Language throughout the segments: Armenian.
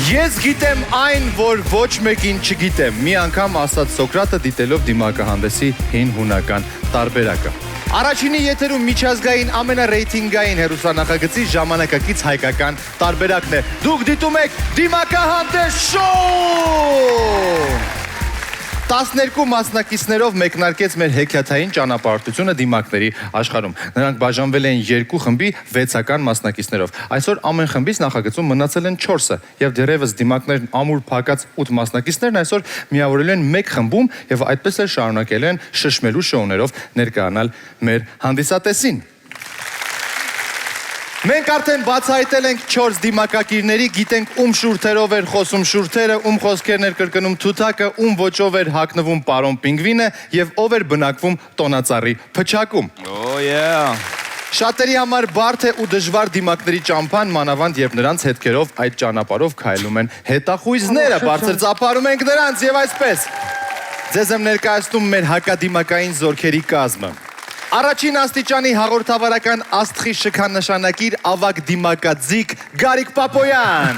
Ես գիտեմ այն, որ ոչ մեկին չգիտեմ, մի անգամ ասաց Սոկրատը դիտելով դիմակահանդեսի հին հունական տարբերակը։ Առաջինի եթերում միջազգային ամենառեյթինգային հեռուստանախագծի ժամանակակից հայկական տարբերակն է։ Դուք դիտում եք Դիմակահանդես շոու։ 12 մասնակիցներով մեկնարկեց մեր հեքիաթային ճանապարհորդությունը դիմակների աշխարհում։ Նրանք բաժանվել են 2 խմբի 6-ական մասնակիցներով։ Այսօր ամեն խմբից նախագծում մնացել են 4-ը, եւ դեռևս դիմակներն ամուր փակած 8 մասնակիցներն այսօր միավորել են 1 խմբում եւ այդպես էլ շարունակել են շշմելու շոուներով ներկայանալ մեր հանդիսատեսին։ Մենք արդեն բացահայտել ենք 4 դիմակակիրների, գիտենք ում շուրթերով էր խոսում շուրթերը, ում խոսքերն էր կրկնում թութակը, ում ոճով էր հագնվում պարոն Պինգվինը եւ ով էր բնակվում տոնածառի փչակում։ Շատերի համար բարդ է ու դժվար դիմակների ճամփան, մանավանդ երբ նրանց հետքերով այդ ճանապարհով քայլում են հետախույզները, բարձր ծափարում ենք նրանց եւ այսպես։ Ձեզ եմ ներկայացնում մեր հակադիմակային զորքերի կազմը։ Առաջին աստիճանի հաղորդավարական աստղի շքանշանակիր ավագ դիմակաձիկ Գարիկ Պապոյան։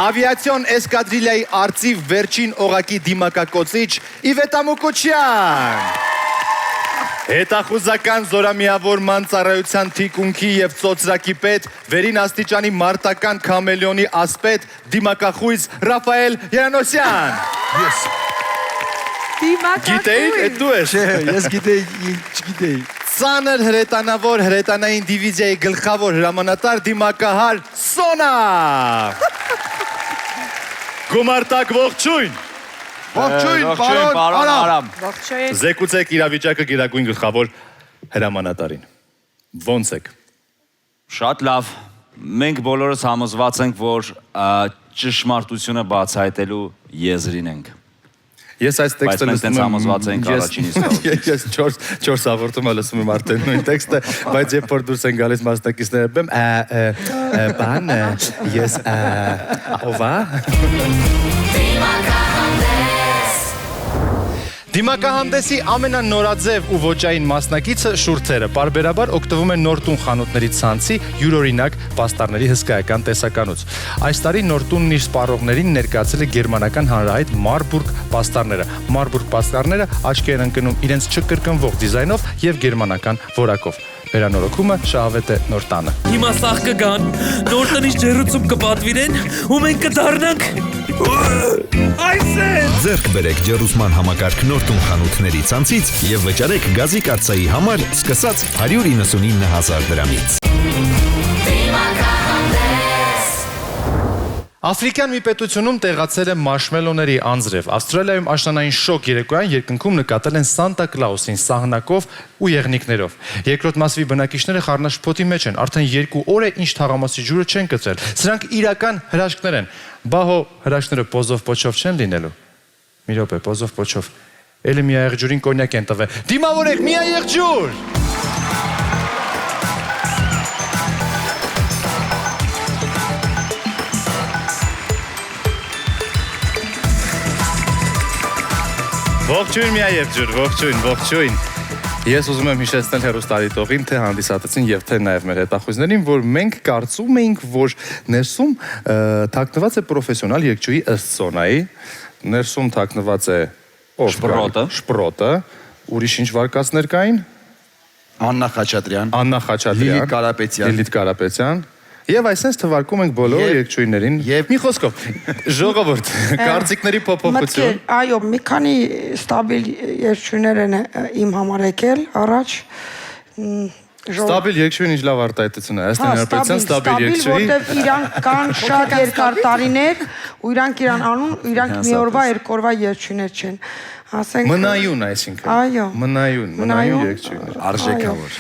Ավիացիոն էսկադրիլիայի արծիվ վերջին օղակի դիմակակոծիչ Իվետա Մուկուչյան։ Հետախուզական զորամիավորման ծառայության թիկունքի եւ ծոծրակի պետ, վերին աստիճանի մարտական քամելիոնի ասպետ դիմակախույզ Ռաֆայել Երանոսյան։ Գիտեի՞ր, էդ դու ես։ Չէ, ես գիտեի, չգիտեի։ Ծանր հրետանավոր հրետանային դիվիզիայի գլխավոր հրամանատար դիմակահար Սոնա։ Գումարտակ ողջույն։ Ողջույն, պարոն Արամ։ Ողջույն։ Զեկուցեք իրավիճակը գերագույն գլխավոր հրամանատարին։ Ոնց եք։ Շատ լավ։ Մենք բոլորս համոզված ենք, որ ճշմարտությունը բացահայտելու եզրին ենք։ Ես այս տեքստը լսում եմ համոզված ենք առաջինից։ Ես 4 հաղորդումը լսում եմ արդեն նույն տեքստը, բայց երբ որ դուրս են գալիս մասնակիցները, բեմ բան ես ովա Դիմակահանդեսի ամենանորաձև ու ոճային մասնակիցը շուրթերը պարբերաբար օգտվում են նորտուն խանութների ցանցի յուրօրինակ պաստառների հսկայական տեսականուց։ Այս տարի նորտունն իր սպառողներին ներկայացել է գերմանական հանրահայտ Մարբուրգ պաստառները։ Մարբուրգ պաստառները աչքի են ընկնում իրենց չկրկնվող դիզայնով եւ գերմանական որակով։ Վերանորոգումը շահավետ է նոր տանը։ Հիմա սաղ կգան, նոր տնից ջերուցում կպատվիրեն, ու մենք կդառնանք այս է։ Ձեռք բերեք ջերուսման համակարգ նորտուն խանութների ցանցից եւ վճարեք գազի կաթսայի համար սկսած 199,000 դրամից։ Աֆրիկյան մի պետությունում տեղացել է մարշմելոների անձրև։ Ավստրալիայում աշնանային շոկ երեկոյան երկնքում նկատել են Սանտա Կլաուսին սահնակով ու եղնիկներով։ Երկրորդ մասվի բնակիչները խառնաշփոթի մեջ են, արդեն 2 օր է ինչ թաղամասի ջուրը չեն կծրել։ Սրանք իրական հրաշքներ են։ Բահո հրաշքները պոզով պոչով չեն լինելու։ Մի րոպե, պոզով պոչով։ Էլի միայեղջուրին կոնյակ են տվել։ Դիմավորեք, միայեղջուր։ Ողջույն միայեղջուր, ողջույն։ Ես ուզում եմ հիշեցնել հեռուստադիտողին, թե հանդիսատեսին եւ թե նաեւ մեր հետախույզներին, որ մենք կարծում էինք, որ ներսում թաքնված է պրոֆեսիոնալ երգչուհի ըստ Սոնայի, ներսում թաքնված է Շպրոտը, ուրիշ ինչ վարկածներ կային։ Աննա Խաչատրյան, Լիլիթ Կարապետյան։ Եվ այսպես թվարկում ենք բոլոր երգչուհիներին եւ մի խոսքով ժողովուրդ կարծիքների փոփոխություն։ Այո, մի քանի ստաբիլ երգչուհիներ են իմ համար եկել առաջ։ Ստաբիլ երգչուհին ինչ լավ արտահայտություն է, ըստ ներկայացության ստաբիլ երգչուհի։ Որտեւ իրանք կան շատ երկար տարիներ ու իրանք իրան անուն, իրանք մի օրվա, երկու օրվա երգչուհիներ չեն։ Ասենք մնայուն այսինքն։ Այո։ Մնայուն երգչուհիներ։ Արժեքավոր։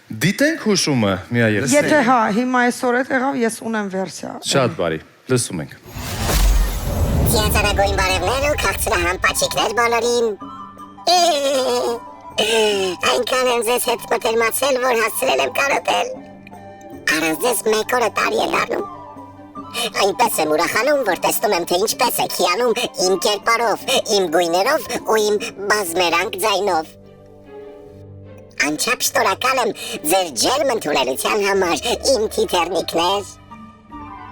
Դիտենք հուշումը միայեղջյուր։ Եթե հա, հիմա այսօր է եղավ, ես ունեմ վերսիա։ Շատ բարի, լսում ենք։ Ցիանցանագույն բարևներ ու քաղցրահամ պաչիկներ բոլորին։ Այնքան եմ ձեզ հետ մտերմացել, որ հասցրել եմ կարոտել։ Առանց ձեզ մեկ օրը տարի է դառնում։ Այնպես եմ ուրախանում, որ տեսնում եմ, թե ինչպես եք հիանում իմ կերպարով, իմ գույներով ու իմ բազմերանք ձայնով։ Անչափ շնորհակալ եմ ձեր ջերմ ընդունելության համար, իմ թիթեռնիկներ։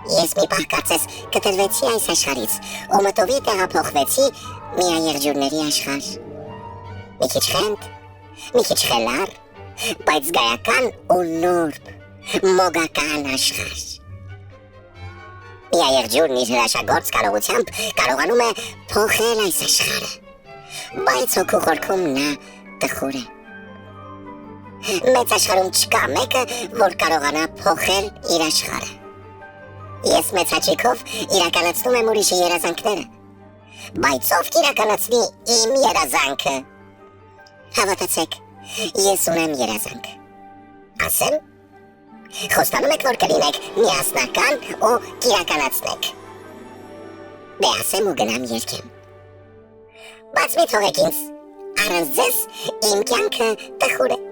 Ես մի պահ կարծես կտրվեցի այս աշխարից ու մտովի տեղափոխվեցի միաեղջյուրների աշխարհ։ Մի քիչ խենթ, մի քիչ խելառ, բայց գայական ու նուրբ, մոգական աշխարհ։ Միաեղջյուրն իր հրաշագործ կարողությամբ կարողանում է փոխել այս աշխարհը, բայց հոգու խորքում նա տխուր է։ Մեծ աշխարհում չկա մեկը, որ կարողանա փոխել իր աշխարհը։ Ես մեծ հաճույքով իրականացնում եմ ուրիշի երազանքները, բայց ով կիրականացնի իմ երազանքը։ Հավատացեք, ես ունեմ երազանք։ Ասեմ, խոստանում եք, որ կլինեք միասնական ու կիրականացնեք։ Դե ասեմ ու գնամ երգեմ։ Բայց մի թողեք ինձ, առանց ձեզ իմ կյանքը տխուր է։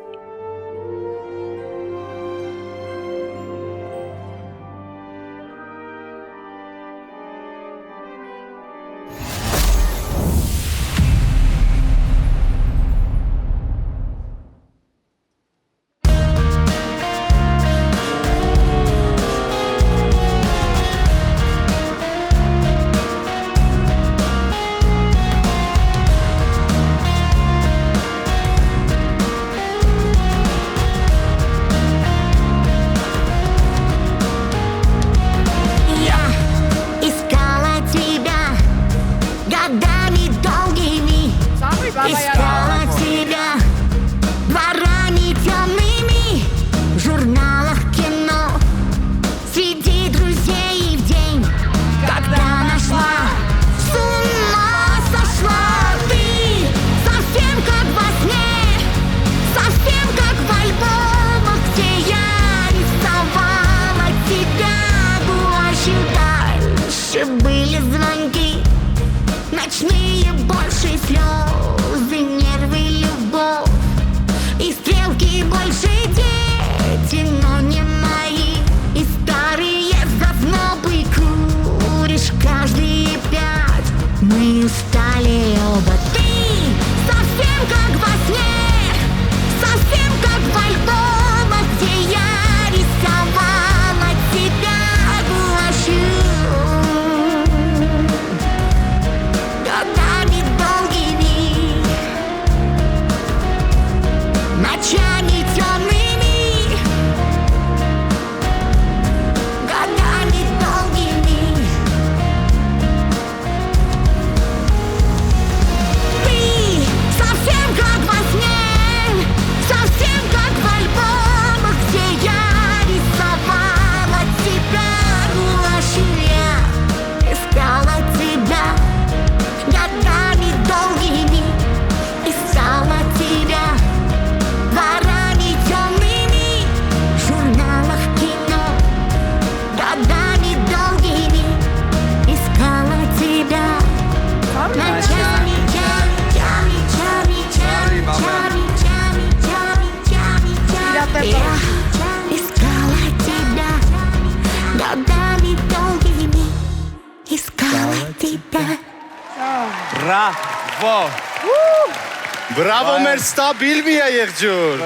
Բրավո մեր ստաբիլ միաեղջյուր,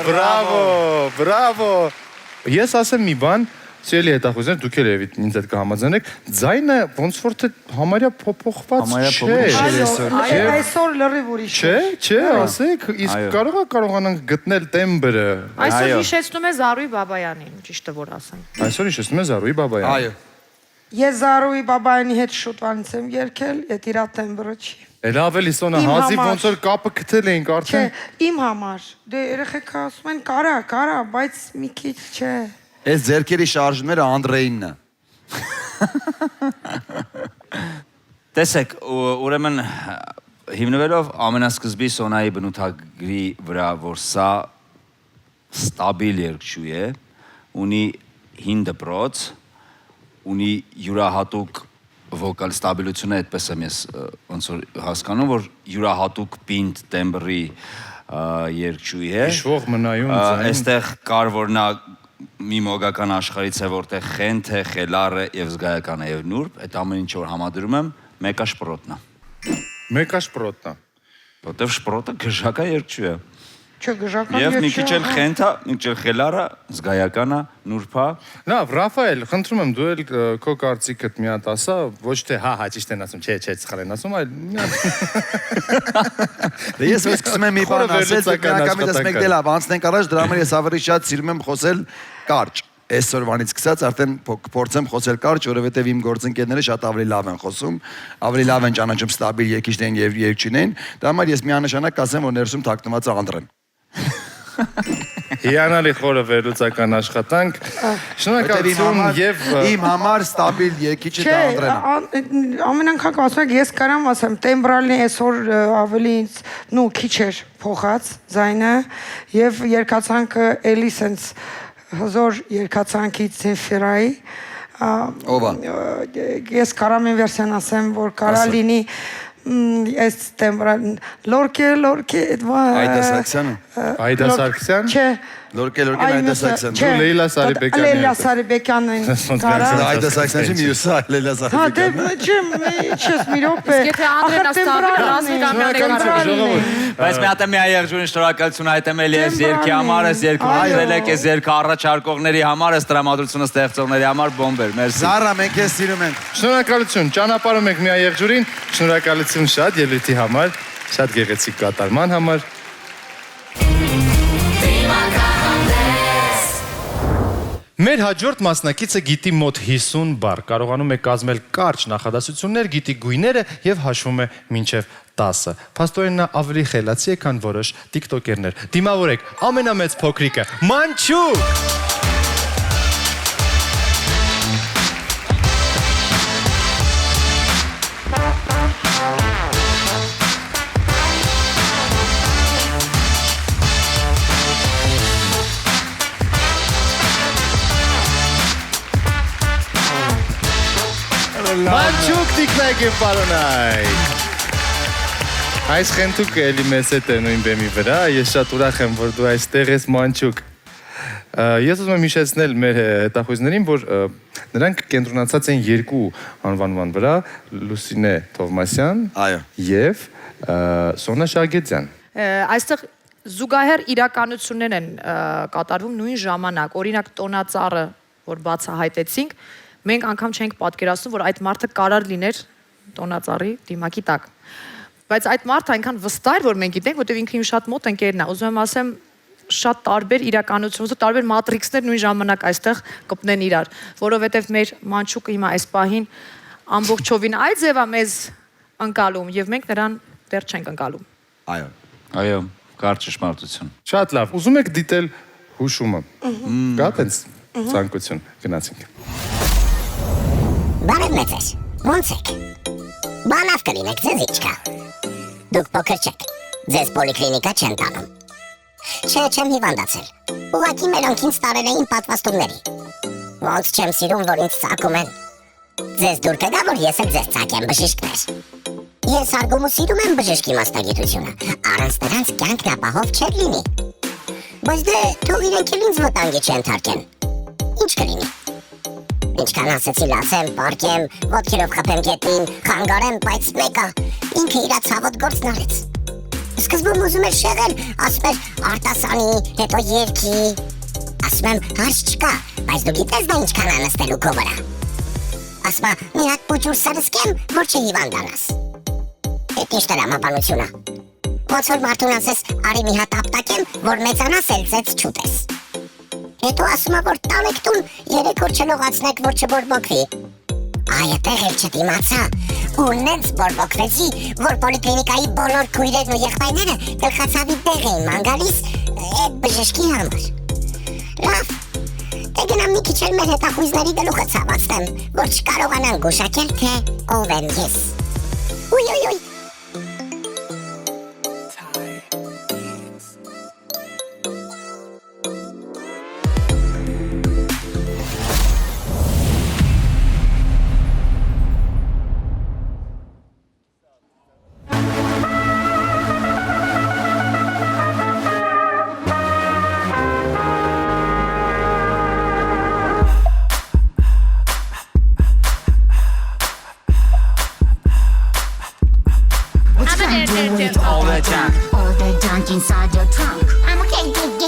բրավո։ Ես ասեմ մի բան, սիրելի հետախուզներ, դուք էլ ինձ հետ կհամաձայնեք, ձայնը ոնց որ թե համարյա փոփոխված չէ։ Այսօր լրիվ ուրիշ է։ Չէ, ասեք, իսկ կարողանանք գտնել տեմբրը։ Այսօր հիշեցնում է Զարուհի Բաբայանին, ճիշտը որ ասեմ։ Այսօր հիշեցնում է Զարուհի Բաբայանին։ Այո։ Ես Զարուհի Բաբայանի հետ շուտվանից եմ երգել, այդ իրա տեմբրը չի։ Էլ ավելի սոնը հազի ոնց որ կապը գտել էինք արդեն։ Չէ, իմ համար։ Դե երեխեքը ասում են կարա, բայց մի քիչ չէ։ Այս ձերքերի շարժումները Անդրեինն է։ Տեսեք, ուրեմն հիմնվելով ամենասկզբի Սոնայի բնութագրի վրա, որ սա ստաբիլ երգչուհի է, ունի հին դպրոց, ունի յուրահատուկ վոկալ ստաբիլությունը, այդպես եմ ես ոնց որ հասկանում, որ յուրահատուկ պինդ տեմբրի երգչուհի է։ Հիշվող մնայուն ձայն։ Այստեղ կար, որ նա մի մոգական աշխարհից է, որտեղ խենթ է, խելառ է եւ զգայական է եւ նուրբ, այդ ամեն ինչ որ համադրում եմ, մեկա շպրոտնա։ Մեկա շպրոտնա։ Որտեղ շպրոտը գժակա երգչուհի է։ Չէ, գժական Եվ մի երգչի քիչ էլ աղա։ խենթա, մի քիչ էլ խելարա, զգայականա, նուրբա։ Լավ, Ռաֆայել, խնդրում եմ դու էլ քո կարծիքդ մի հատ ասա, ոչ թե հա, ճիշտ են ասում, չէ, սխալ են ասում, այլ մի հատ Ես սկսում եմ մի բան ասել, բնակամիտս մեկ դե լավ, անցնենք առաջ, դրա համար ես ավելի շատ սիրում եմ խոսել կարճ։ Այսօրվանից սկսած արդեն փորձեմ խոսել կարճ, որովհետև իմ գործընկերները շատ ավելի լավ են խոսում, ավելի լավ են ճանաչում ստաբիլ երգիչներին եւ երգչիներին։ Դա համար ես միանշանակ ասեմ, որ ներսում թաքնված է Անդրեն։ հիանալի խորը վերլուծական աշխատանք։ Շնորհակալություն եւ իմ համար ստաբիլ երգիչը դա Անդրեն է։ Ամեն անգամ ասում եք, ես կարամ ասեմ, տեմբրալին այսօր ավելի ինձ, քիչ էր փոխած ձայնը եւ երկացանքը էլի սենց հզոր երկացանքի ցեֆերայի Ովա։ Ես կարամ են վերսիան ասեմ, որ կարա լինի այս տեմբրալ լորկե Այդա Սարգսյանը։ Այդա Սարգսյան։ Չէ, Լորկե Այդա Սարգսյանը։ չէ, Լեյլա Սարիբեկյանի Լեյլա Սարիբեկյանն կարա։ Այդա Սարգսյանը մյուսը Լեյլա Հա, դե Սարգսյանը։ չես մի րոպե։ Իսկ եթե Անդրեն Բայց մի հատ է մի այեղջունի շնորհակալություն այդեմ էլի ես երկի համար, ես երկու հանդրել եք, ես երկու առաջարկողների համար, ես տրամադրությունը ստեղծողների համար բոմբեր, մերսի։ Զարա, մենք ես սիրում ենք։ Շնորհակալություն, ճանապարհում եք մի այեղջուրին, շնորհակալություն շատ ելույթի համար, շատ գեղեցիկ կատարման համար։ Մեր հաջորդ մասնակիցը գիտի մոտ 50 բառ, կարողանում է կազմել կարճ նախադասություններ, գիտի գույները եւ հաշվում է մինչեւ 10-ը։ Փաստորեն նա ավելի խելացի է, քան որոշ տիկտոկերներ։ Դիմավորեք ամենամեծ փոքրիկը, Մանչուկ։ Մանչուկ տիկնակ է պարոնայք։ Այս խենթուկը էլի մեզ հետ է նույն բեմի վրա, ես շատ ուրախ եմ, որ դու այստեղ ես Մանչուկ։ Ես ուզում եմ հիշեցնել մեր հետախույզներին, որ նրանք կենտրոնացած են երկու անվանման վրա, Լուսինե Թովմասյան եւ Սոնա Շագետյան։ Այստեղ զուգահեռ իրականություններ են կատարվում նույն ժամանակ։ Օրինակ տոնածառը, որ բացահայտեցինք, մենք անգամ չենք պատկերացնում, որ այդ մարդը կարար լիներ տոնածառի դիմակի տակ։ Բայց այդ մարդը այնքան վստահ էր, որ մենք գիտենք, որտեղ ինքը իմ շատ մոտ ընկերն է։ Ուզում եմ ասեմ, շատ տարբեր իրականություններ, տարբեր մատրիքսներ նույն ժամանակ այստեղ կպնեն իրար, որովհետև մեր Մանչուկը հիմա այս պահին ամբողջովին այդ ձևա մեզ ընկալում եւ մենք նրան դեռ չենք ընկալում։ Այո, կարճ ճշմարտություն։ Շատ լավ, ուզում եք դիտել հուշումը։ Կա՞ տենց ցանկություն, գնացինք։ Բարև մեծեր, ոնց եք։ Բանավ կլինեք, ձեզ ինչ կա։ Դուք փոքր չեք, ձեզ պոլիկլինիկա չեն տանում։ Չէ, չեմ հիվանդացել, ուղղակի մերոնքին տարել էին պատվաստումների։ Ոնց չեմ սիրում, որ ինձ ծակում են։ Ձեզ դուր կգա, որ ես էլ ձեզ ծակեմ բժիշկներ։ Ես հարգում ու սիրում եմ բժշկի մասնագիտությունը, առանց նրանց կյանքն ապահով չէր լինի։ Բայց դե թող իրենք էլ ինձ վտանգի չենթարկեն։ Ինչ կլինի։ Ինչքան ասեցի լացեմ, պարկեմ, ոտքերով խփեմ գետին, խանգարեմ, բայց մեկը ինքը իրա ցավոտ գործն արեց։ Սկզբում ուզում էր շեղել, ասում էր արտասանի, հետո երգի։ Ասում եմ, հարց չկա, բայց դու գիտես դա ինչքան անստելու քո վրա։ Ասում եմ, մի հատ փոջուր սրսկեմ, որ չհիվանդանաս։ Այդ ինչ տրամաբանություն է։ Ոնց որ մարդուն ասես, արի մի հատ ապտակեմ, որ մեծանաս էլ ձեզ չուտես։ Հետո ասում է, որ տանեք տուն, 3 օր չլողացնեք, որ չբորբոքվի։ Այդտեղ էլ չդիմացա, ու նենց բորբոքվեցի, որ պոլիկլինիկայի բոլոր քույրերն ու եղբայրները գլխացավի տեղ էին ման գալիս այդ բժշկի համար։ Լավ, դե գնամ մի քիչ էլ մեր հետախույզների գլուխը ցավացնեմ, որ չկարողանան գուշակել, թե ով եմ ես։ Ուй։ All the time. the junk inside your trunk. I'm okay, get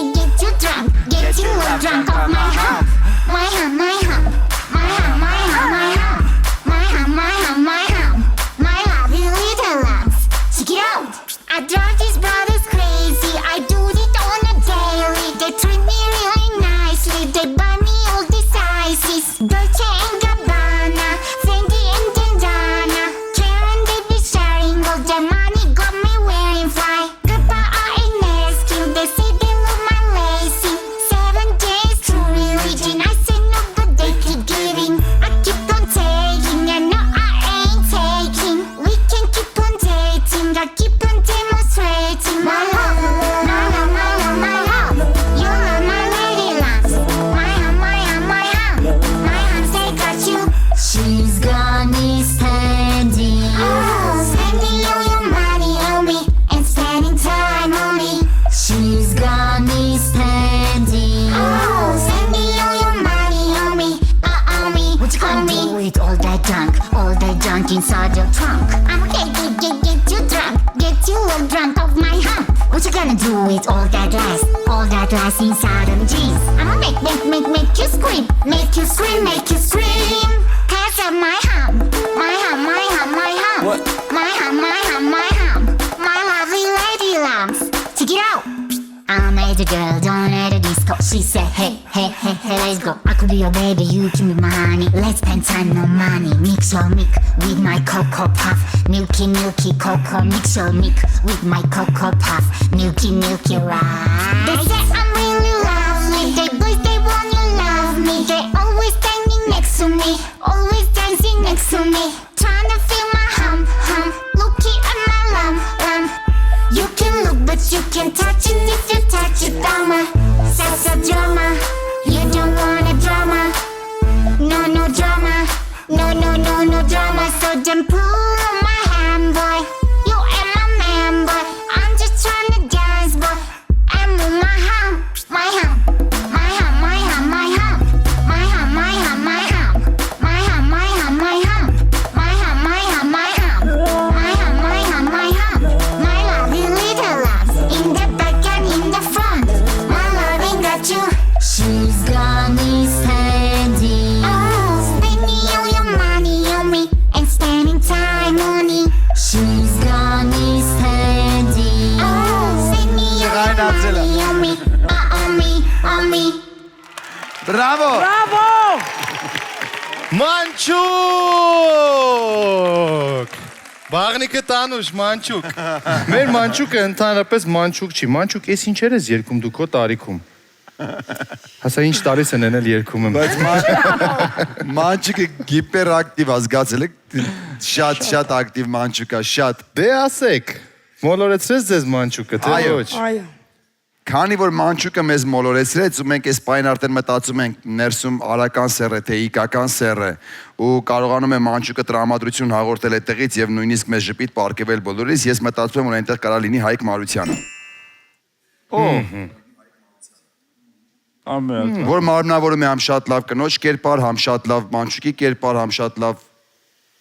you drunk. Get you all drunk off my hump. My hump, my hump. My hump, my hump, my hump. My hump, my hump, my hump. My lovely little lumps. Check it out. I drive these brothers crazy. I do it on a daily. They treat me really nicely. They buy me all these ices. Dolce and Gabbana, Fendi and Dendana. Karen, they be sharing all their money. Got me wearing fly. Goodbye, and asking. They say they love my lacy. 7 days to religion. I say no, but they keep giving. I keep on taking. And no, I ain't taking. We can keep on dating. I keep on demonstrating my love, my love, my love, my love. You love my lady loves. My love, my love, my love. My hands, they got you. She's got me standing. Oh, spending all your money on me and spending time on me. She's got me standing. Oh, spending all your money on me, on me. What you gonna do with all that junk inside your trunk? I'm okay, get you drunk, get you all drunk off my hump. What you gonna do with all that glass inside them jeans? I'ma make you scream, make you scream, make you scream. Cause of my hump, my hump, my hump, my hump. What? My hump, my hump, my hump. My lovely lady lumps. Check it out. I made a girl down at a disco. She said, hey, let's go. I could be your baby, you can be my honey. Let's spend time, no money. Mix your milk with my cocoa puff. Milky, milky cocoa. Mix your milk with my cocoa puff. Milky, milky right. They say I'm really lovely. They boys, they wanna love me. They always standing next to me. Always dancing next to me. Trying to feel my hump, hump. Looking at my lump. You can look, but you can't touch it. If you touch it, drama. That's a drama. You don't want a drama. No drama. No drama. So then pull on my hand, boy. You ain't my man, boy. I'm just trying to dance, boy. And move my hump, my hump, my hump, my hump, my hump, my hump, my hump, my hump, my hump, my hump, my hump, my hump, my hump, my hump, my hump, my hump, my hump. My lovely little loves in the back and in the front. My loving got you. She's got me standing. Oh, spending all your money on me and spending time on me. She's got me standing. Oh, spending all your money on me, on me, on me. Bravo. Բրավո։ Մանչուկ։ Բաղնիկը տանուշ, մանչուկ։ Մեր մանչուկը ընդհանրապես մանչուկ չի։ Մանչուկ, ես ինչեր ես երկում դու քո տարիքում։ Հասա ինչ տարիս են էնել երկում եմ։ Բայց մանչուկը գիպերակտիվ ազգացել եք, շատ ակտիվ մանչուկա, շատ։ Դե ասեք, մոլորեցրեց ձեզ մանչուկը, թե ոչ։ Այո։ Քանի որ մանչուկը մեզ մոլորեցրեց ու մենք այս պայն արդեն մտածում ենք ներսում արական սեռ է, թե իգական սեռ է ու կարողանում է մանչուկը տրամադրություն հաղորդել այդտեղից եւ նույնիսկ մեզ ժպիտ պարկեվել բոլորիս, ես մտածում եմ որ այնտեղ կարա լինի Հայկ Մարությանը։ Որ մարմնավորում է համ շատ լավ կնոջ կերպար, համ շատ լավ մանչուկի կերպար, համ շատ լավ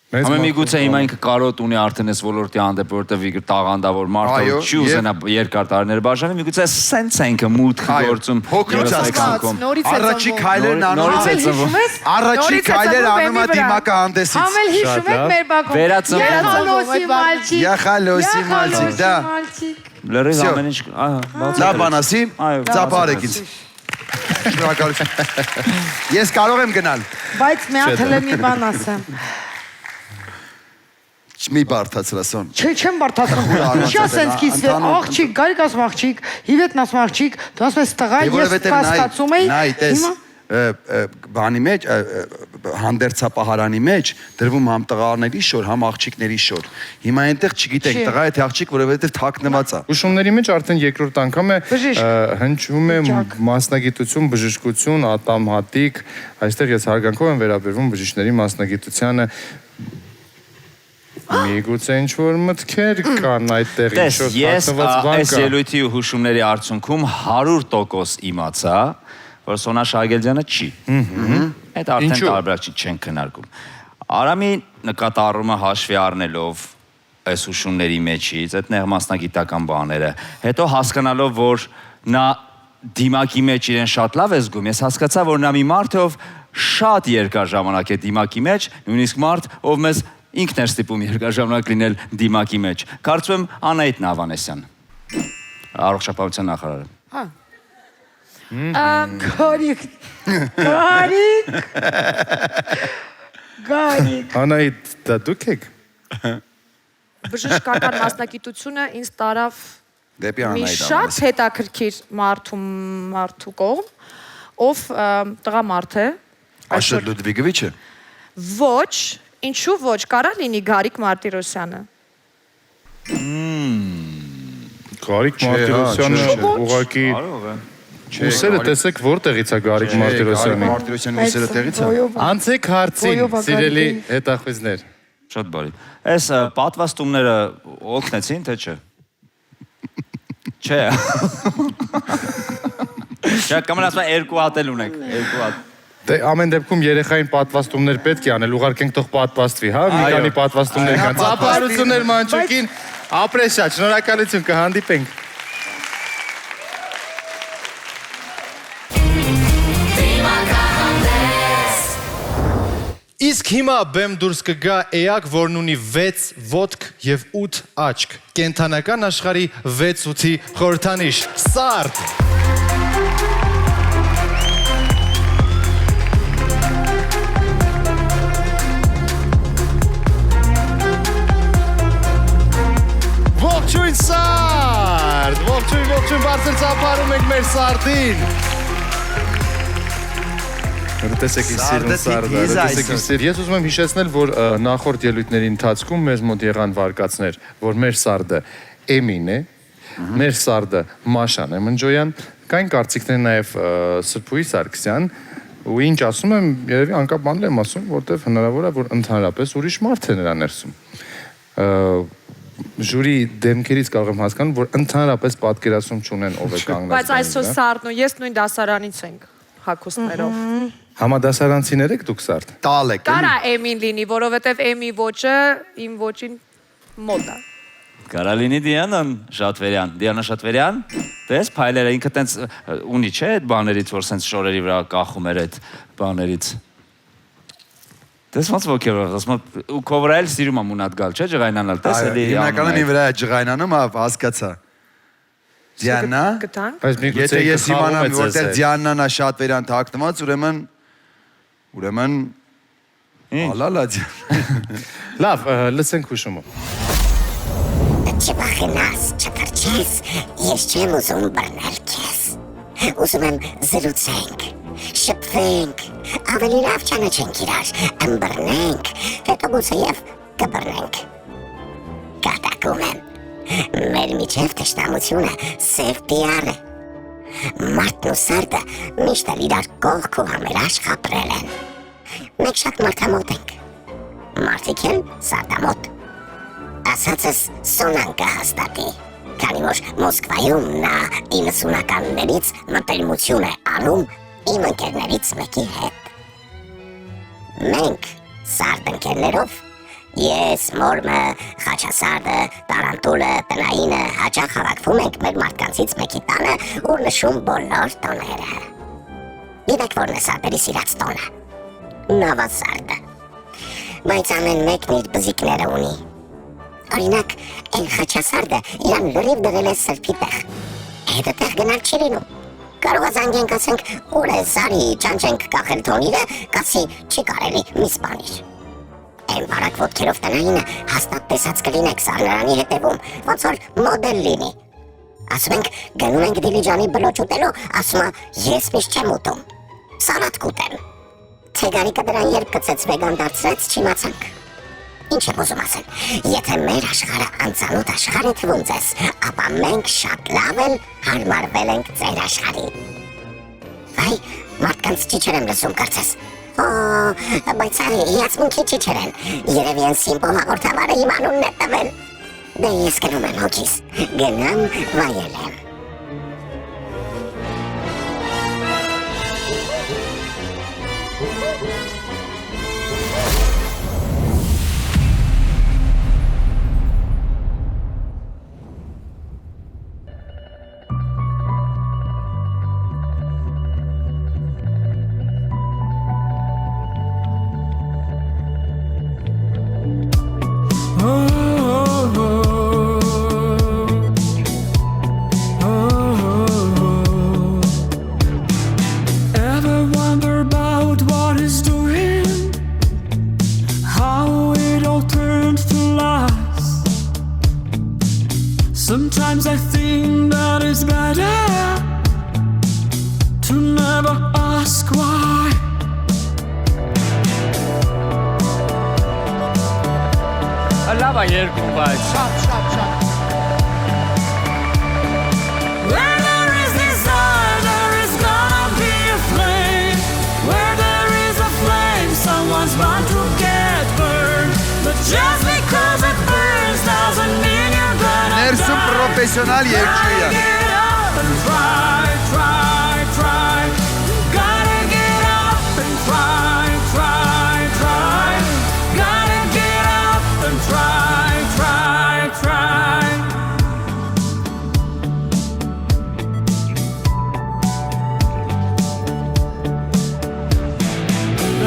Ամեն միգուցե հիմա ինքը կարոտ ունի արդեն այս ոլորտի հանդեպ, որտեղ իգր տաղանդավոր մարդը չի ուզենա երկար տարիներ բաժանել, միգուցե սենց է ինքը մուտք գործում փոքրուց հասկանում։ Նորից է Առաջի քայլերն անում Նորից է ծնվում։ Առաջի քայլերը անում է դիմակահանդեսից։ Համել հիշում եք մեր բակում։ Վերածնվում։ Յախալոսի մալչիկ։ Յախալոսի մալչիկ, դա։ Լրիվ ամեն ինչ, Դա բանասի, ծափարեք ինձ։ Շնորհակալություն։ Ես կարող եմ գնալ։ Բայց մի հատ հենց մի բան ասեմ։ Մի բարթացրասոն։ Չէ, չեմ բարթացնում։ Ինչա սենց կիսվե, աղջիկ, գարիկ ասում աղջիկ, հիվետն ասում աղջիկ, դու ասում ես տղա, ես կասկածում էի։ Նայ, տես, բանի մեջ, հանդերձապահարանի մեջ դրվում համ տղաների շոր, համ աղջիկների շոր։ Հիմա այնտեղ չգիտենք տղա է թե աղջիկ, որովհետև թաքնված է։ Ուսումների մեջ արդեն երկրորդ անգամ է հնչում է մասնագիտություն, բժշկություն, ատամհատիկ, այստեղ ես հարգանքով եմ վերաբերվում բժիշկների մասնագիտությանը։ Միգուցե ինչ-որ մտքեր կան այդտեղ, ինչ-որ թաքնված բան կա։ Ես ելույթի ու հուշումների արդյունքում 100% իմացա, որ Սոնա Շարգելյանը չի։ Այդ արդեն տարբերակ չի, չեն քննարկում։ Արամի նկատառումը հաշվի առնելով այս հուշումների մեջից, այդ նեղ մասնագիտական բաները, հետո հասկանալով, որ նա դիմակի մեջ իրեն շատ լավ է զգում, ես հասկացա, որ նա մի մարդ է, ով շատ երկար ժամանակ է դիմակի մեջ, նույնիսկ մարդ, ով մեզ ինքն էր ստիպում երկար ժամանակ լինել դիմակի մեջ։ Կարծում եմ Անահիտ Նավանեսյան, առողջապահության նախարարը։ Գարիկ։ Անահիտ, դա դուք եք։ Բժշկական մասնագիտությունը ինձ տարավ Դեպի մի Անահիտ շատ հետաքրքիր մարդու կողմ, ով տղամարդ է։ Աշոտ Լուդվիգովիչը։ Ոչ, ինչու ոչ, կարա լինի Գարիկ Մարտիրոսյանը։ Գարիկ Մարտիրոսյանը ուղղակի ուսերը տեսեք որտեղից է Գարիկ Մարտիրոսյանը։ Մարտիրոսյանը ուսերը տեղից է։ Անցեք հարցին, սիրելի հետախույզներ։ Շատ բարի։ Այս պատվաստումները օգնեցին, թե չէ։ Չէ։ Չէ, կամ ասում եմ երկու հատ էլ ունենք, երկու հատ։ Դե ամեն դեպքում երեխային պատվաստումներ պետք է անել, ուղարկենք թող պատվաստվի, հա, մի քանի պատվաստումներ կան։ Ծափարություններ Մանչուկին, ապրես շատ, շնորհակալություն, կհանդիպենք։ Իսկ հիմա բեմ դուրս կգա էակ, որն ունի 6 ոտք և 8 աչք։ Կենթանական աշխարհի 6-8-ի խորհրդանիշ։ Սարդ։ Ողջույն Սարդ։ Ողջույն, բարձր ծափարում ենք մեր Սարդին։ Տեսեք իր սիրուն Սարդը, տեսեք իր սիր։ Ես ուզում եմ հիշեցնել, որ նախորդ ելույթների ընթացքում մեզ մոտ եղան վարկածներ, որ մեր Սարդը Էմին է, մեր Սարդը Մաշան է Մնջոյան, կային կարծիքներ նաև Սրբուհի Սարգսյան, ու ինչ ասում եմ, երևի անկապանել եմ ասում, որտեղ հնարավոր է, որ ընդհանրապես ուրիշ մարդ է նրա ներսում։ Ժյուրի դեմքերից կարող եմ հասկանում, որ ընդհանրապես պատկերացում չունեն ով է կանգնած։ Բայց այսօր Սարդն ու ես նույն դասարանից ենք հագուստներով։ Համադասարանցիներ եք դուք Սարդ։ Տալ եք։ Կարա Էմին լինի, որովհետև Էմի ոճը իմ ոճին մոտ է։ Կարա լինի Դիանան Շատվերյան։ Դիանա Շատվերյան, տես փայլերը ինքը տենց ունի չէ այդ բաներից, որ սենց շորերի վրա կախում էր այդ բաներից։ Տես ոնց ոգևորված, ասում եմ ու քովրայել սիրում եմ ունատ գալ, չէ ջղայնանալ, տես էլի։ Հիմնականը մի վրա է ջղայնանում, հասկացա։ Դիանա։ Եթե ես իմանամ, որտեղ Դիանան է Շատվերյան թաքնված, ուրեմն ալալա Դիանա։ Լավ, լսենք հուշումը։ Չվախենաս, չկրչես, ես չեմ ուզում բռնել քեզ։ Ուզում եմ զրուցենք, շփվենք, ավելի լավ ճանաչենք իրար, ըմբռնենք, հետո գուցեև կբռնենք։ Կատակում եմ, մեր միջև թշնամությունը սև պիար է։ Մարդն ու Սարդը միշտ էլ իրար կողք ու համերաշխ ապրել են։ Մենք շատ մարդամոտ ենք, մարդիկ են Սարդամոտ։ Ասածս Սոնան կհաստատի, քանի որ Մոսկվայում նա 90-ականներից մտերմություն է անում իմ ընկերներից մեկի հետ։ Մենք Սարդ ընկերներով, ես, Մորմը, Խաչասարդը, Տարանտուլը, Տնայինը հաճախ հավաքվում ենք մեր մարդկանցից մեկի տանը ու նշում բոլոր տոները։ Գիտեք որն է Սարդերի սիրած տոնը։ Նավասարդը։ Բայց ամեն մեկն իր բզիկները ունի։ Օրինակ, այն Խաչասարդը իրան լրիվ դրել է սրբի տեղ։ Հետը տեղ գնալ չի լինում։ Կարող է զանգենք ասենք, ուր է Զարի, ճանճենք կախել թոնիրը, կասի չի կարելի մի սպանիր։ Այն բարակ ոտքերով Տնայինը հաստատ տեսած կլինեք Սարնարանի հետևում, ոնց որ մոդել լինի։ Ասում ենք, գնում ենք Դիլիջանի բլոճ ուտելու, ասում է, ես միշտ չեմ ուտում, սալատ կուտեմ։ Թե Գարիկը դրան երբ կծեց վեգան դարձրեց, չիմացանք։ Ինչ եմ ուզում ասել, եթե մեր աշխարհը անծանոթ աշխարհ է թվում ձեզ, ապա մենք շատ լավ էլ հարմարվել ենք ձեր աշխարհին։ Վայ, մարդկանց ճիչեր եմ լսում կարծես։ Բայց արի, հիացմունքի ճիչեր են, երևի են Սիմպո հաղորդավարը իմ անունն է տվել։ Դե ես գնում եմ հոգիս, գնամ վայելեմ։ Sometimes I think that it's better to never ask why. Լավ է երկում, բայց Where there is desire, there is gonna be a flame. Where there is a flame, someone's bound to get burned. But just because it burns doesn't mean you're gonna Ներսում պրոֆեսիոնալ երկչույն է։ Get up and try, try, try. Gotta get up and try, try, try. Gotta get up and try, try, try.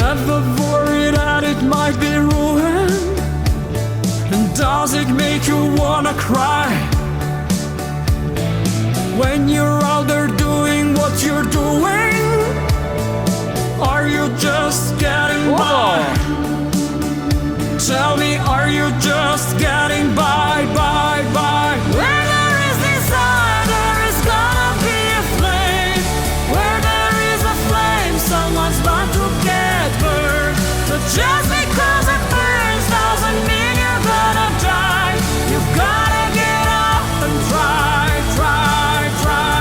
Never worry that it might be ruined. And does it make you wanna cry? When you're out there doing what you're doing, are you just getting by? Tell me, are you just getting by, by, by? Where there is desire, there is gonna be a flame. Where there is a flame, someone's bound to get burned. But just because it burns doesn't mean you're gonna die. You've gotta get up and try, try, try.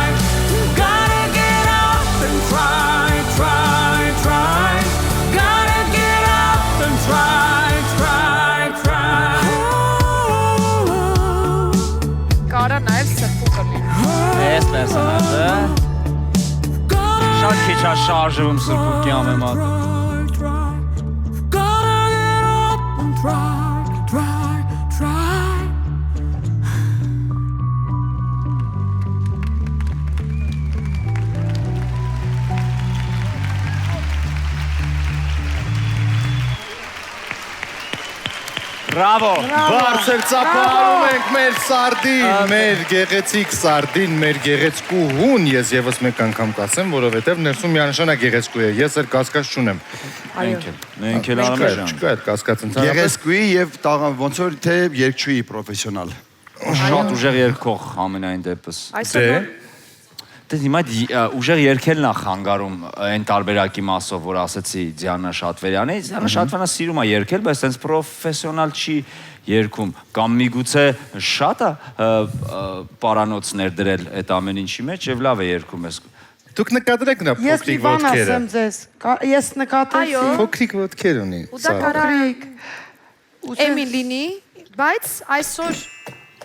You've gotta get up and try, try, try. Gotta get up and try, try, try. Կարա նաև սրբուկը լինի։ Ես պերսոնաժը շատ քիչ է շարժվում սրբուկի ամեմատ Gotta get up and try, try, try. Բրավո Բարձր ծափարում ենք մեր սարդին, մեր գեղեցիկ սարդին, մեր գեղեցկու հուն, ես եւս մեկ անգամ կասեմ, որովհետեւ ներսում միանշանակ գեղեցկու է, ես էլ կասկած չունեմ։ Մենք էլ արամեժան Չկա այդ կասկած ընդհանրապես։ Գեղեցկուի եւ ոնց որ թե երկչույի պրոֆեսիոնալ։ Շատ ուժեղ երկող ամենայն դեպս Այսօր Դե հիմա ուժեղ երկելն է խանգարում այն տարբերակի մասով, որ ասեցի Դիանա Շատվերյանի։ Դիանա Շատվերյանը սիրում է երկել, բայց այնց պրոֆեսիոնալ չի երգում։ Կամ միգուցե շատ է պարանոցներ դրել այդ ամեն ինչի մեջ եւ լավ է երգում ես։ Դուք նկատեք նա Ես փոքրիկ մի բան ոտքերը։ ասեմ ձեզ։ Ես նկատեցի։ Այո։ Փոքրիկ ոտքեր ունի։ ու դա կարա Ու Էմիլինի, բայց այսօր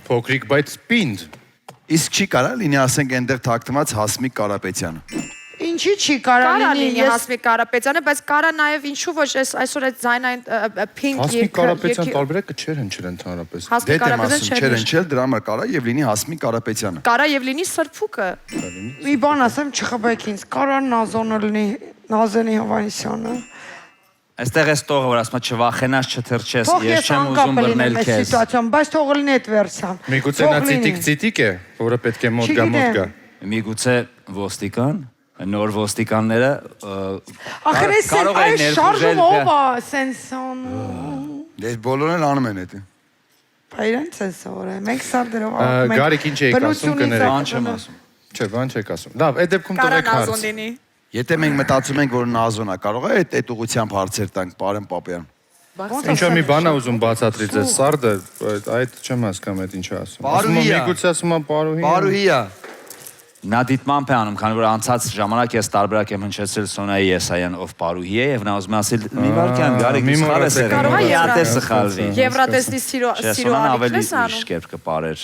Փոքրիկ, բայց պինդ։ Իսկ չի կարա լինի ասենք այնտեղ թաքնված Հասմիկ Կարապետյանը։ Ինչի չի կարա կարա լինի։ լինի Հասմիկ Կարապետյանը, բայց կարա նաև ինչու ոչ այսօր այդ ձայնային pink Հասմիկ Կարապետյան տարբերակը չէր հնչել ընդհանրապես։ Հասմիկ Դե դեմ ասում Կարապետյանը չեր չէր։ ընչել, դրա համար կարա եւ լինի Հասմիկ Կարապետյանը։ Կարա եւ լինի սրբուկը։ Մի բան ասեմ, չխփեք ինձ։ Կարա Նազոնը լինի, Նազենի Հովանեսյանը։ Այստեղ էս տողը որ ասում է չվախենաս չթրջես, Թող ես ես չեմ ուզում անկապ բռնել լինեմ այս քեզ։ սիտուացիայում, բայց թող լինի այդ վերսիան։ Միգուցե նա ցիտիկ է, որը պետք է մոտ գա, մոտ գա։ Միգուցե ոստիկան, նոր ոստիկանները Ախր այս շարժում ով է, սենսոն։ Դե բոլորն էլ անում են դա։ Բայրան սենսոր է։ Մենք սարդերով Գարիկ ինչ էիք ասում կներեք։ բան չեմ ասում։ Չէ, բան չեք ասում։ Լավ, այդ դեպքում Կարա տվեք հարց։ Նազոն լինի։ Եթե մենք մտածում ենք, որ Նազոնա կարող է այդ ուղղությամբ հարցեր տանք, Պարեն Պապյան։ Ինչա մի բան է ուզում բացատրի ձեզ սարդը, այդ չեմ հասկանում այդ ինչա ասում։ Պարուհի է։ Միգուցե ասում եմ պարուհի։ Պարուհի է։ Նա դիտմամբ է անում, քանի որ անցած ժամանակ ես տարբերակ եմ հնչեցրել Սոնայի Եսայան, ով պարուհի է, եւ նա ուզում է ասել մի վարքյան Գարիկ մի սխալ ես եղել։ Կարող է Ատե սխալվի։ Եվրատեսնի սիրո Սոնան ավելի ալիքն ես ուրիշ անում։ կերպ կպարեր։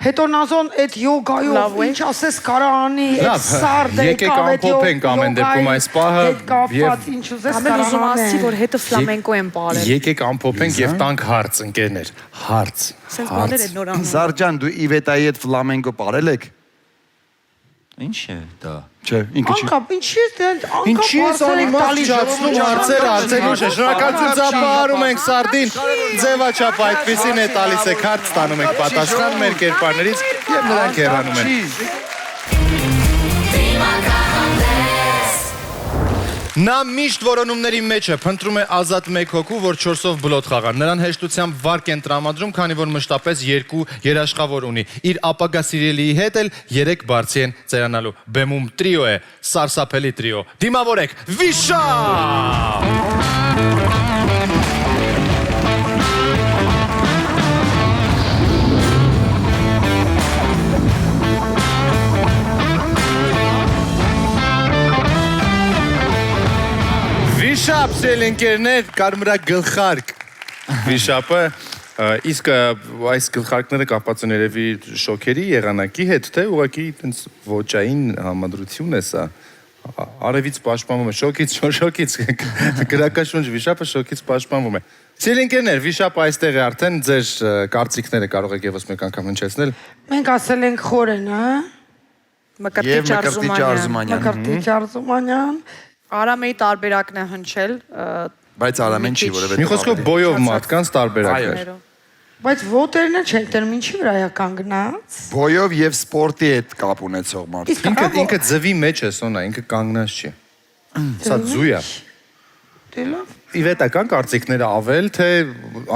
Հետո Նազոն այդ յոգայով ինչ ասես կարա անի, այդ սարդը եկեք ամփոփենք ամեն դեպքում այս պահը եւ ինչ ուզես Ամեն կարա ուզում ասի, որ հետը ֆլամենկո են բարել։ Եկեք ամփոփենք եւ տանք հարց ընկերներ։ Հարց։ Սենց բաներ են նոր անում։ Սարջան, դու Իվետայի հետ ֆլամենկո parել եք։ Ինչ է դա։ Չէ, ինքը չի։ Անկապ, ինչի՞ է անկապ Ինչի՞ ես անի մասճացնում հարցեր արցելու չէ։ Շնորհակալություն ծափահարում ենք սարդին։ Ձևաչափ այդպեսին է տալիս եք հարց ստանում եք պատասխան մեր կերպարներից եւ նրանք հեռանում են։ Նա միշտ որոնումների մեջ է, փնտրում է ազատ մեկ հոգու, որ 4-ով բլոտ խաղան։ Նրան հեշտությամբ վարկ են տրամադրում, քանի որ մշտապես 2 երաշխավոր ունի։ Իր ապագա սիրելիի հետ էլ 3 բարձի են ծերանալու։ Բեմում տրիո է, սարսափելի տրիո։ Դիմավորեք, Վիշապ! Վիշապ, սիրելի ընկերներ, կարմրա գլխարկ Վիշապը, իսկ այս գլխարկները կապված են երևի շոքերի եղանակի հետ, թե ուղղակի այտենց ոճային համադրություն է սա։ Արևից պաշտպանվում է, շոքից, գրակաշունչ Վիշապը շոքից պաշտպանվում է։ Սիրելի ընկերներ, Վիշապը այստեղ է արդեն, ձեր կարծիքները կարող եք ևս մեկ անգամ հնչեցնել։ Մենք ասել ենք խորեն, հա։ Մկրտիչ Արզումանյան։ Արամեի տարբերակն է հնչել, Բայց Արամեն չի, որովհետև Մի խոսքով բոյով մարդկանց տարբերակ է։ Բայց ոտերն է չենք դեռ ինչի վրա է կանգնած։ Բոյով եւ սպորտի հետ կապ ունեցող մարդ։ Ինքը ձվի մեջ է, Սոնա, ինքը կանգնած չի։ Սա ձու է։ Դե լավ։ Իվետական կարծիքները ավել, թե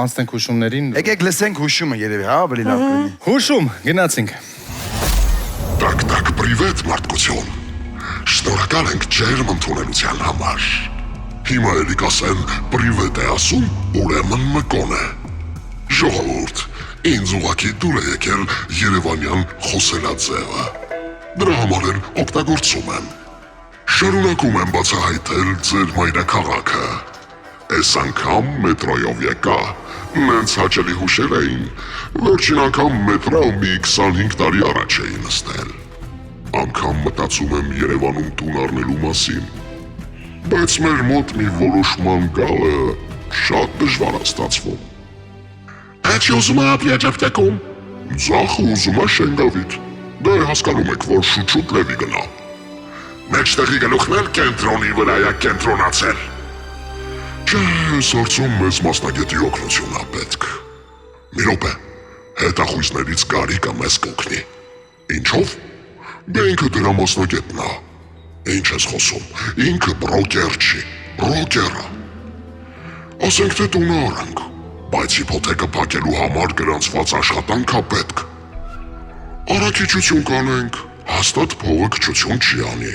անցնենք հուշումներին։ Եկեք լսենք հուշումը երևի, հա, ավելի լավ կլինի։ Հուշում, գնացինք։ Так, привет, մարդկություն։ Շնորհակալ ենք ջերմ ընդունելության համար։ Հիմա էլի կասեն «Պրիվետ» է ասում, ուրեմն մկոն է։ Ժողովուրդ, ինձ ուղղակի դուր է եկել երևանյան խոսելաձևը։ Դրա համար էլ օգտագործում եմ։ Շարունակում եմ բացահայտել ձեր մայրաքաղաքը։ Այս անգամ մետրոյով եկա, նենց հաճելի հուշեր էին։ Վերջին անգամ մետրո մի 25 տարի առաջ էի նստել։ Անգամ մտածում եմ Երևանում տուն առնելու մասին։ Բայց մեր մոտ մի որոշման գալը շատ դժվար է ստացվում։ Աչի ուզում է ապիաջավտակում։ Ձախը ուզում է Շենգավիթ։ Դե հասկանում եք, որ շուտ լևի գնա։ Մեջտեղի գլուխն էլ կենտրոնի վրա է կենտրոնացել։ Չես հարցում մեզ մասնագետի օգնություն է պետք։ Մի րոպե, հետախույզներից Գարիկը մեզ կօգնի։ Ինչով։ Դե ինքը դրա մասնագետն է։ Ինչ ես խոսում, ինքը բրոկեր չի, ռոկեր է։ Ասենք թե տունը առանք, բայց հիփոթեկը փակելու համար գրանցված աշխատանք է պետք։ Առաքիչություն կանենք, հաստատ փողը քչություն չի անի։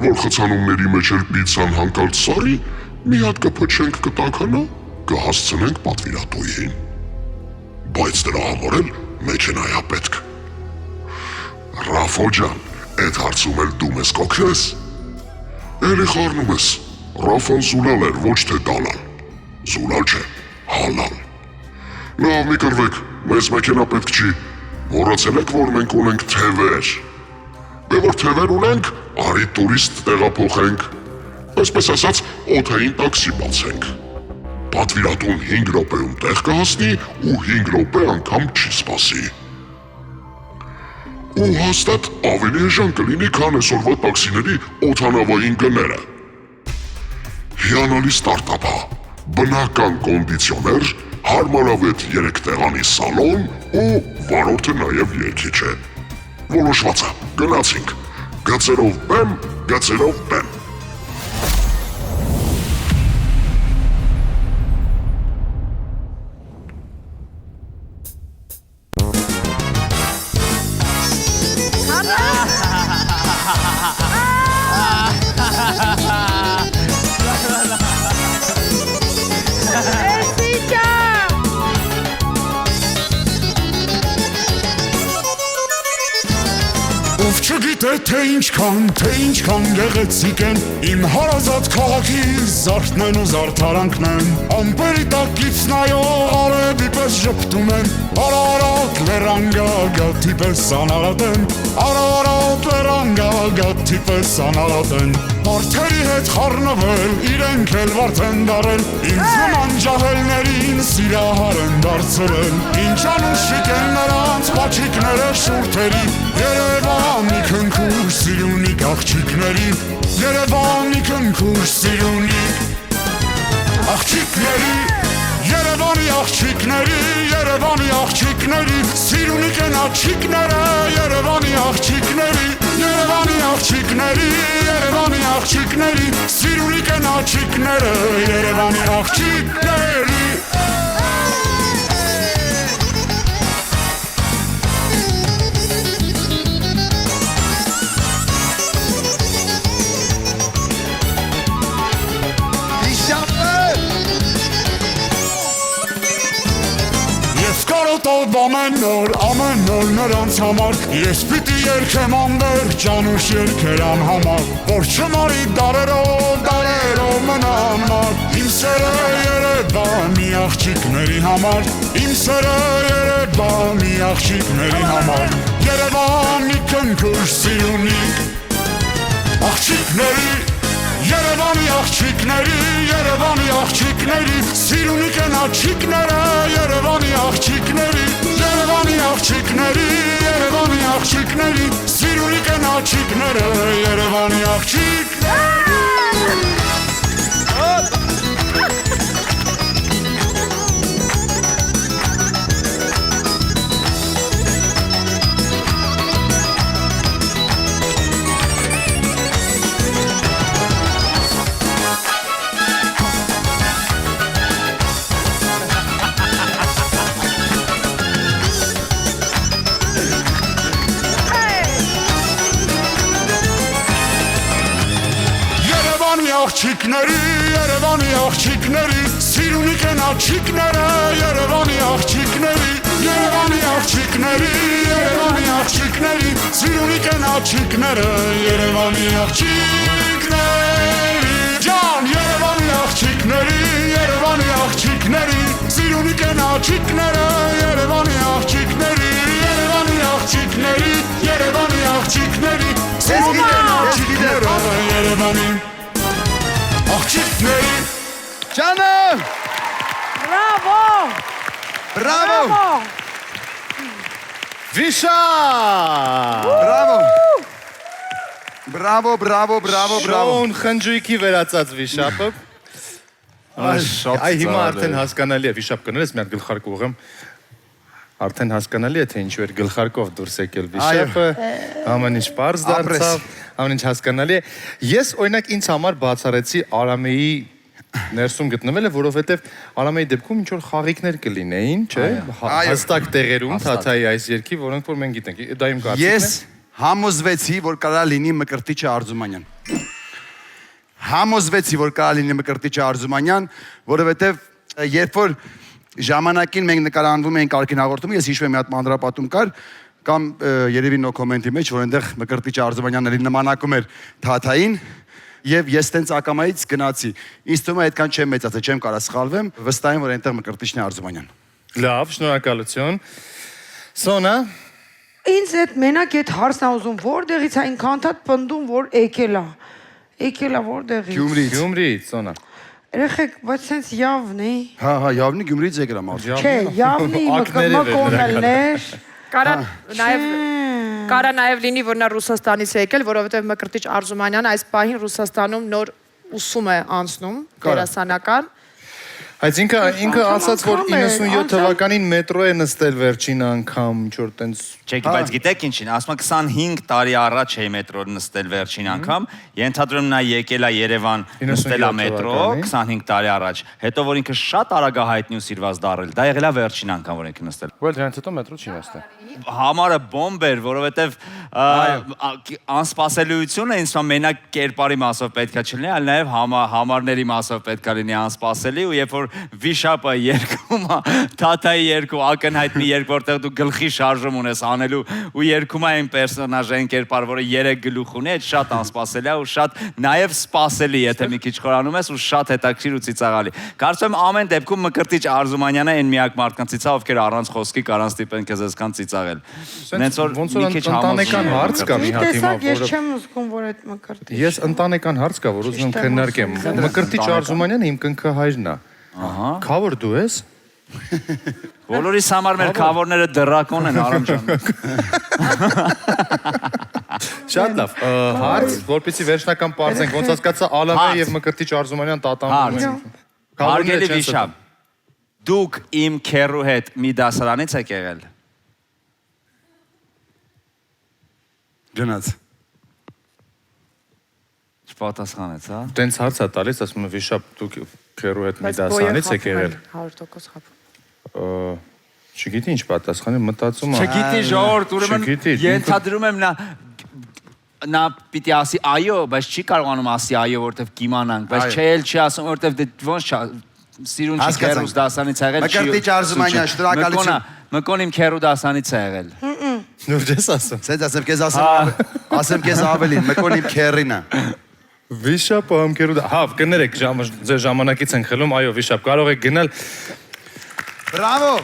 Որ խցանումների մեջ էլ պիցան հանկարծ սարի, մի հատ կփչենք կտանքանա, կհասցնենք պատվիրատուին։ Բայց դրա համար էլ մեքենա է պետք։ Ռաֆո ջան, այդ հարցում էլ դու մեզ կօգնես։ Էլի խառնում ես, Ռաֆան զուլալ էր, ոչ թե դալալ։ Զուլալ չէ, հալալ։ Լավ մի կրվեք, մեզ մեքենա պետք չի։ Մոռացել եք, որ մենք ունենք թևեր։ Դե որ թևեր ունենք, արի տուրիստ տեղափոխենք։ Այսպես ասած, օդային տաքսի բացենք։ Պատվիրատուն 5 րոպեում տեղ կհասնի ու 5 րոպե անգամ չի սպասի։ Ու հաստատ ավելի էժան կլինի, քան այսօրվա տաքսիների օդանավային գները։ Հիանալի ստարտափ է, բնական կոնդիցիոներ, հարմարավետ 3 տեղանի սալոն ու վարորդը նաև երգիչ է։ Որոշված է, գնացինք, գծերով բեմ։ Չգիտե թե ինչքան գեղեցիկ են իմ հարազատ քաղաքի զարդն ու զարդարանքն են ամպերի տակից նայող արևի պես ժպտում են արարատ լերանգագաթի պես անարատ են արարատ լերանգագաթի պես անարատ են մարդերի հետ խառնվել իրենք էլ վարդ են դարել ինձ նման ջահելներին սիրահար են դարձրել ինչ անուշիկ են նրանց պաչիկները շուրթերի Երևանի քնքուշ սիրունիկ աղջիկների Երևանի քնքուշ սիրունիկ աղջիկների Երևանի աղջիկների Սիրունիկ են աղջիկները Երևանի աղջիկների աղջիկների, Երևանի աղջիկների, սիրունի կնոջիկները, Երևանի աղջիկների։ Կարոտով ամեն նոր նրանց համար Ես պիտի երկեմ ամբեր ճանուշ երկերան համար Որ չմարի դարերով մնա համար Իմ սերը Երևանի աղջիկների համար Իմ սերը Երևանի աղջիկների համար Երևանի կնքուր սիրունիկ աղջիկների Երևանի աղջիկների, Երևանի աղջիկների, սիրունի կնոջիկները, Երևանի աղջիկների, Երևանի աղջիկների, Երևանի աղջիկների, սիրունի կնոջիկները, Երևանի աղջիկների։ Աղջիկների, Երևանի աղջիկների, սիրունի կնոջիկները, Երևանի աղջիկների, Երևանի աղջիկների, Երևանի աղջիկների, սիրունի կնոջիկները, Երևանի աղջիկների, ջան, Երևանի աղջիկների, Երևանի աղջիկների, սիրունի կնոջիկները, Երևանի աղջիկների, Երևանի աղջիկների, Երևանի աղջիկների, սիրունի կնոջիկները, Երևանի աղջիկների Ջանը Բրավո Վիշա Բրավո Շոուն խնջույքի վերածած վիշապը Այ հիմա արդեն հասկանալի է վիշապ կներես մի հատ գլխարկ ուղեմ Արդեն հասկանալի է թե ինչու էր գլխարկով դուրս եկել վիշապը ամեն ինչ պարզ դարձավ ամեն ինչ հասկանալի է Ես օրինակ ինձ համար բացառեցի Արամեի ներսում գտնվելը, որովհետև Արամեի դեպքում ինչ որ խաղիկներ կլինեին, չէ՞, հստակ տեղերում Թաթայի այս երգի, որոնք որ մենք գիտենք։ Դա իմ կարծիքն է։ Ես համոզվեցի, որ կարա լինի Մկրտիչը Արզումանյան։ Համոզվեցի, որ կարա լինի Մկրտիչը Արզումանյան, որովհետև երբ որ ժամանակին մենք նկարահանվում էինք Արքին հաղորդումը, ես հիշում եմ մի հատ մանրապատում կար, կամ երևի նո կոմենտի մեջ, որ այնտեղ Մկրտիչը Արզումանյանն նմանակում էր Թաթային, Եվ ես տենց ակամայից գնացի։ Ինձ թվում է այդքան չեմ մեծացել, չեմ կարա սխալվեմ, վստահ եմ, որ այնտեղ Մկրտիչն է Արզումանյան։ Լավ, շնորհակալություն։ Սոնա։ Ինձ այդ մենակ այդ հարցն ա ուզում, որտեղից է այնքան թատ պնդում, որ եկել է։ Եկել է որտեղից։ Գյումրիից, Սոնա։ Երեխեք, բայց սենց յավն է։ Հա, յավնի Գյումրիից եկել է մարդ։ Չէ, յավնի մկոնելներ։ Կարա նաև լինի, որ նա Ռուսաստանից է եկել, որովհետև Մկրտիչ Արզումանյանը այս պահին Ռուսաստանում նոր ուսում է անցնում, դերասանական։ Այս ինքը ասաց, որ 97 թվականին մետրո է նստել վերջին անգամ, ինչ որ տենց։ Չէ, բայց գիտեք ինչին, ասում 25 տարի առաջ է մետրո նստել վերջին անգամ, ենթադրում նա եկել է Երևան նստել է մետրո 25 տարի առաջ, հետո որ ինքը շատ արագահայտնի ու սիրված դառել, դա եղել է վերջին անգամ, որ ինքը նստել։ Well, դրանից հետո մետրո չի նստել։ Համարը բոմբ էր, որովհետև անսպասելիությունը ինձ թվում մենակ կերպարի մասով պետքա չլինի, այլ նաև համարների մասով պետքա լինի անսպասելի ու երբ որ վիշապը երկում է, Թաթայի երկու ակնհայտ մի երկ, որտեղ դու գլխի շարժում ունես անելու ու երկում է այն պերսոնաժային կերպար, որը 3 գլուխ ունի, այդ շատ անսպասելի է ու շատ նաև սպասելի, եթե մի քիչ խորանում ես ու շատ հետաքրքիր ու ծիծաղալի։ Կարծում եմ ամեն դեպքում Մկրտիչ Արզումանյանը այն միակ մարդկանցից է, ովքեր առանց խոսքի կարան ստիպեն քեզ այսքան ծիծաղել։ Նենց որ մի քիչ ընտանեկան հարց կա մի հատ հիմա, Ես չեմ զգում, որ այդ Մկրտիչ։ Ես ընտանեկան հարց կա, որ ուզում եմ քննարկեմ։ Մկրտիչ Արզումանյանը իմ կնքահայրն է։ Քավոր դու ես։ Բոլորիս համար մեր քավորները դրակոն են, Արամ ջան։ Շատ լավ։ Հարց, որպեսզի վերջնական պարզենք, ոնց հասկացա Ալամե եւ Մկրտիչ Արզումանյան տատանում են։ Հարգելի վիշապ, դուք իմ քեռու հետ մի դասարանից եք եղել։ Գնաց։ Պատասխանեց, հա։ Տենց հարց է տալիս, ասում եմ վիշապ դուք քերու հետ մի դասանից եք եղել։ 100% խափ։ Չգիտի ինչ պատասխանի, մտածում եմ։ Չգիտի ժողովուրդ, ուրեմն ենթադրում եմ նա պիտի ասի այո, բայց չի կարողանում ասի այո, որովհետև կիմանանք, բայց չէ էլ չի ասում, որովհետև դե ոնց սիրուն չի քերուս դասանից եղել չի։ Մկրտիչ Արզումանյան, շնորհակալություն։ Մկոն իմ քերու դասանից է եղել։ Նոր ես ասում։ Սենց ասեմ քեզ ավելին, Մկոն իմ քերին է։ Վիշապը համքերու հավ, կներեք ձեր ժամանակից են խլում, այո, վիշապ, կարող եք գնալ։ Բրավո։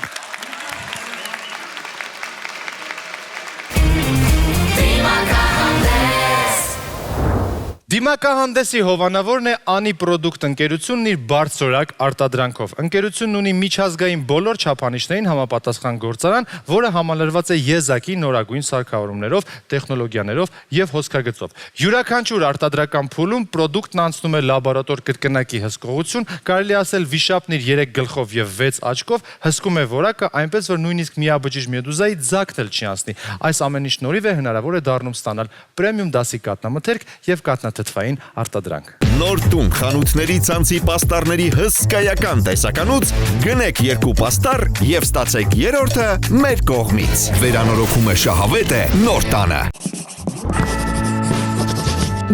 Դիմակահանդեսի հովանավորն է Անի Պրոդուկտ ընկերությունն իր բարձրորակ արտադրանքով։ Ընկերությունն ունի միջազգային բոլոր չափանիշներին համապատասխան գործարան, որը համալրված է եզակի նորագույն սարքավորումներով, տեխնոլոգիաներով եւ հոսքագծով։ Յուրաքանչյուր արտադրական փուլում պրոդուկտն անցնում է լաբորատոր կրկնակի հսկողություն, կարելի ասել վիշապն իր 3 գլխով եւ 6 աչքով հսկում է որակը, այնպես որ նույնիսկ միաբջիջ մեդուզայի ձագն էլ չի անցնի։ Այս ամենի շնորհիվ է հնարավոր է դառնում ստանալ պրեմիում դասի կատնամթերք եւ կատնաթթվային արտադրանք։ Նոր տուն խանութների ցանցի պաստառների հսկայական տեսականուց գնեք 2 պաստառ եւ ստացեք 3-րդը մեր կողմից։ Վերանորոգումը շահավետ է նոր տանը։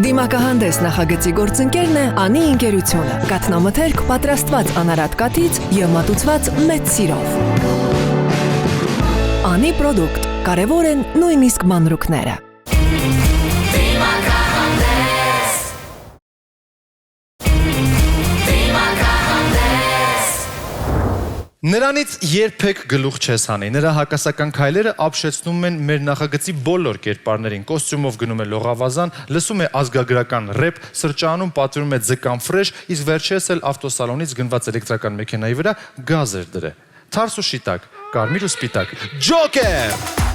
Դիմակահանդես նախագծի գործընկերն է Անի ընկերությունը։ Կաթնամթերք պատրաստված անարատ կաթից եւ մատուցված մեծ սիրով։ Անի Պրոդուկտ։ Կարևոր են նույնիսկ մանրուքները։ Նրանից երբեք գլուխ չես հանի, նրա հակասական քայլերը ապշեցնում են մեր նախագծի բոլոր կերպարներին, կոստյումով գնում է լողավազան, լսում է ազգագրական ռեպ, սրճարանում պատվիրում է ձկան ֆրեշ, իսկ վերջերս էլ ավտոսալոնից գնված էլեկտրական մեքենայի վրա գազ էր դրել։ Թարս ու շիտակ, կարմիր ու սպիտակ, Ջոկեր!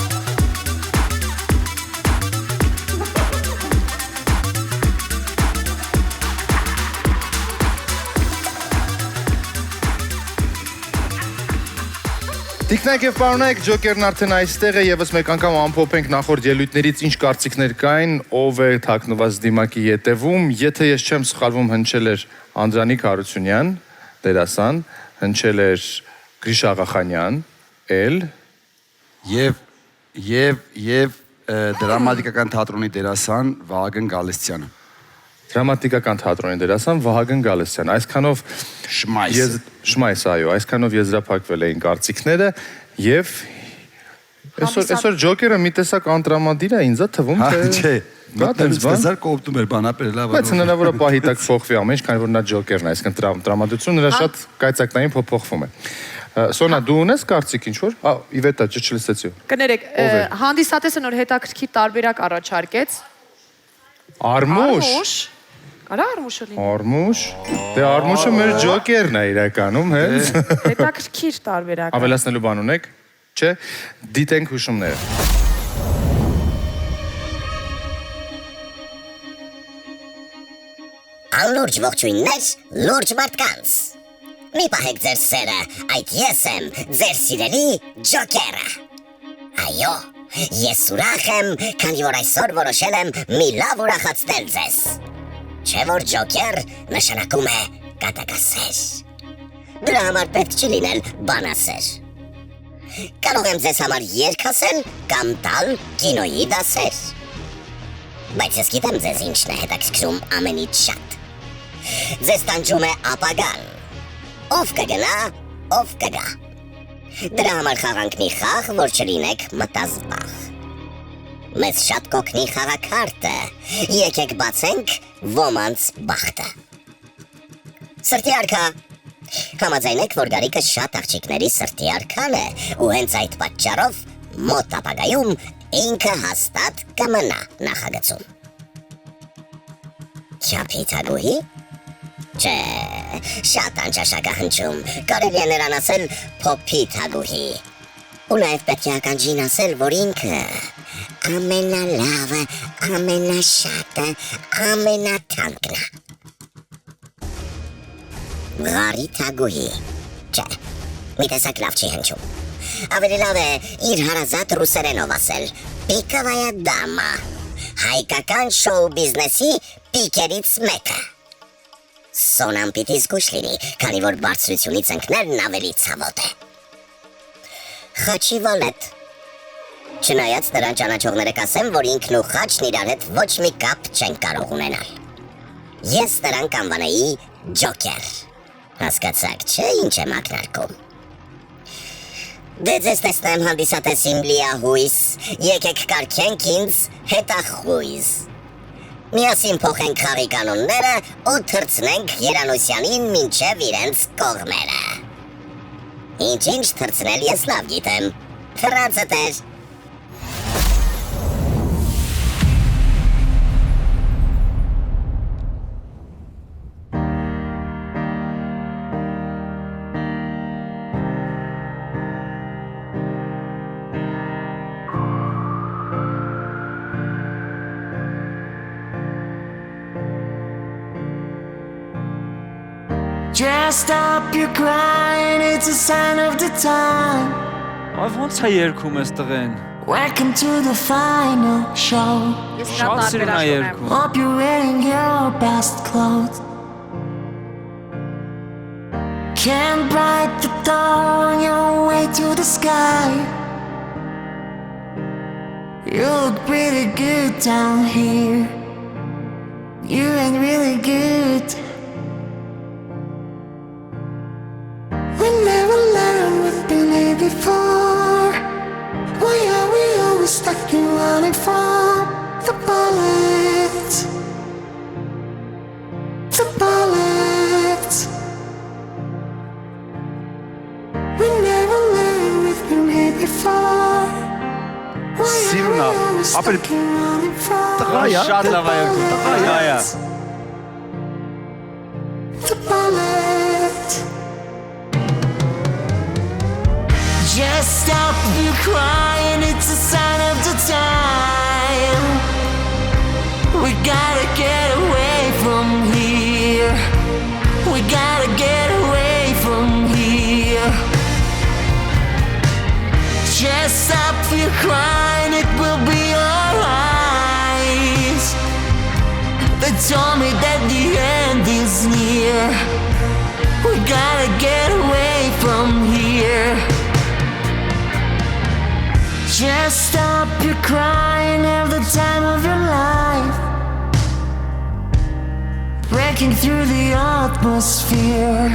Տիկնայք և պարոնայք, Ջոկերն արդեն այստեղ է, եվս մեկ անգամ ամփոփենք նախորդ ելույթներից ինչ կարծիքներ կային, ով է թաքնված դիմակի ետևում, եթե ես չեմ սխալվում, հնչել էր Անդրանիկ Հարությունյան, դերասան, հնչել էր Գրիշ Աղախանյան, եւ դրամատիկական թատրոնի դերասան Վահագն Գալստյանը։ Դրամատիկական թատրոնի դերասան Վահագն Գալստյան, այսքանով Շմայս, այո, այսքանով եզրափակվել էին կարծիքները եւ այսօր Ջոկերը մի տեսակ անտրամադիր է, ինձ է թվում, թե չէ, մտածար կոպտում էր բանապեր լավ։ Բայց հնարավոր է պահի տակ փոխվի ամեն ինչ, քանի որ նա Ջոկերն է, այսինքն տրամադրությունը նրա շատ կայծակնային փոփոխվում է։ Սոնա, դու ունես կարծիք ինչ-որ։ Իվետա, չլսեցի։ Կներեք, հանդիսատեսը նոր հետաքրքիր տարբերակ առաջարկեց։ Արմուշ։ Արա Արմուշը լինի։ Արմուշ։ Դե Արմուշը մեր Ջոկերն է իրականում, հենց։ Հետաքրքիր տարբերակ։ Ավելացնելու բան ունեք։ Չէ, դիտենք հուշումները։ Անլուրջ ողջույններ, լուրջ մարդկանց։ Մի պահեք ձեր սերը, այդ ես եմ, ձեր սիրելի Ջոկերը։ Այո, ես ուրախ եմ, քանի որ այսօր որոշել եմ մի լավ ուրախացնել ձեզ։ Չէ որ Ջոկեր նշանակում է կատակասեր։ Դրա համար պետք չի լինել բանասեր։ Կարող եմ ձեզ համար երգ ասել կամ տալ կինոյի դասեր։ Բայց ես գիտեմ ձեզ ինչն է հետաքրքրում ամենից շատ։ Ձեզ տանջում է ապագան։ Ով կգնա, ով կգա։ Դրա համար խաղանք մի խաղ, որ չլինեք մտազբաղ։ Մեզ շատ կօգնի խաղաքարտը, եկեք բացենք ոմանց բախտը։ Սրտի արքա, համաձայնեք, որ գարիկը շատ աղջիկների սրտի արքան է, ու հենց այդ պատճառով մոտ ապագայում ինքը հաստատ կմնա նախագծում։ Չափի թագուհի։ Չէ, շատ անճաշակ է հնչում, կարելի է նրան ասել փոփի թագուհի։ Ու նաև պետք է ականջին ասել, որ ինքը ամենալավը, ամենաշատը, ամենաթանկն է։ Ղարի թագուհի։ Չէ, մի տեսակ լավ չի հնչում։ Ավելի լավ է իր հարազատ ռուսերենով ասել՝ պիկավայա դամա։ հայկական շոու բիզնեսի պիկերից մեկը։ Սոնան պիտի զգուշ լինի, քանի որ բարձրությունից ընկներն ավելի ցավոտ է։ Խաչի վալետ։ Չնայած նրան ճանաչողները կասեն, որ ինքն ու խաչն իրար հետ ոչ մի կապ չեն կարող ունենալ։ Ես նրան կանվանեի ջոկեր։ Հասկացաք, չէ՞ ինչ եմ ակնարկում։ Դե ձեզ տեսնեմ հանդիսատես իմ լիահույս, եկեք կարգենք ինձ հետախույզ։ Միասին փոխենք խաղի կանոնները ու թռցնենք Երանոսյանին մինչև իրենց կողմերը։ Ինչ թռցնել ես լավ գիտեմ, թռածը տեր։ Just stop your crying, it's a sign of the time. Այ ո՞նց է երգում ես տղեն։ Welcome to the final show. Շատ սիրուն է երգում։ Hope you're wearing your best clothes. Can't bright the dawn on your way to the sky. You look pretty good down here. You ain't really good. We never learned we've been here before. Why are we always stuck in running from the bullets? The bullets. We never learned we've been here before. Why are we always stuck in running from Շատ լավ է երգում, տղա է։ the bullets? Just stop you crying, it's a sign of the time. We gotta get away from here. We gotta get away from here. Just stop you crying, it will be alright. They told me that the end is near. We gotta get away from here. Just stop your crying, have the time of your life. Breaking through the atmosphere.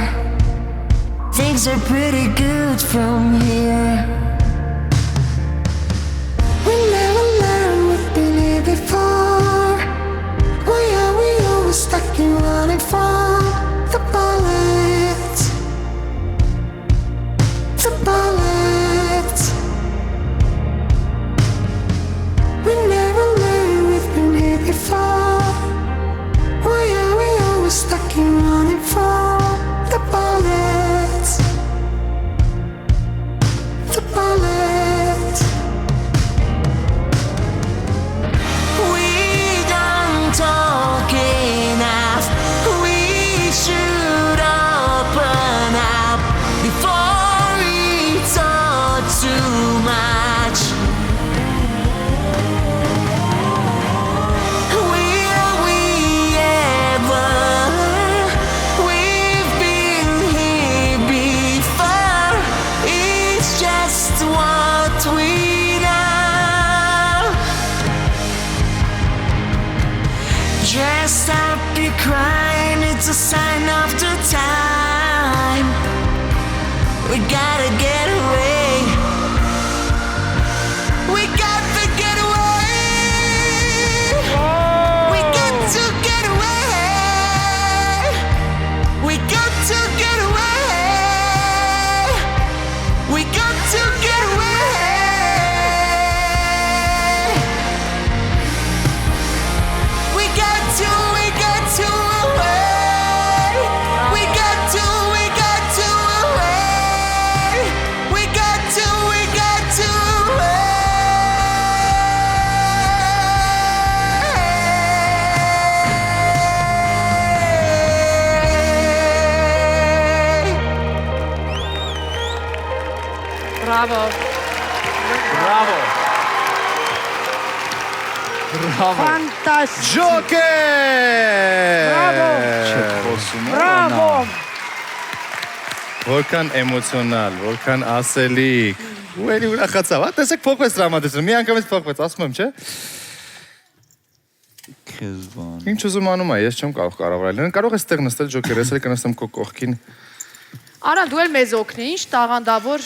Things are pretty good from here. We never learned we've been here before. Why are we always stuck in running from the bullets? The bullets. We never learned we've been here before. Why are we always stuck in running from the bullets? The bullets. We don't talk enough. We should open up before we talk too much. Will we ever? We've been here before. It's just what we know. Just stop your crying, it's a sign of the time. We gotta get away. We got to get away. We got to get away. We got to get away. We got to get away. We got to away. We got to away. Ֆանտաստիկ։ Ջոկեր։ Բրավո։ Որքան էմոցիոնալ, որքան ասելիք։ Ու էլի ուրախացավ, հա, տեսեք փոխվեց դրամատիզմը, մի անգամից փոխվեց, ասում եմ, չէ՞։ Ինչ ուզում անում է, ես չեմ կարող կառավարել։ Կարող ես ստեղ նստել ջոկեր, ես էլ կնստեմ քո կողքին։ Արա, դու էլ մեզ օգնի, ինչ տաղանդավոր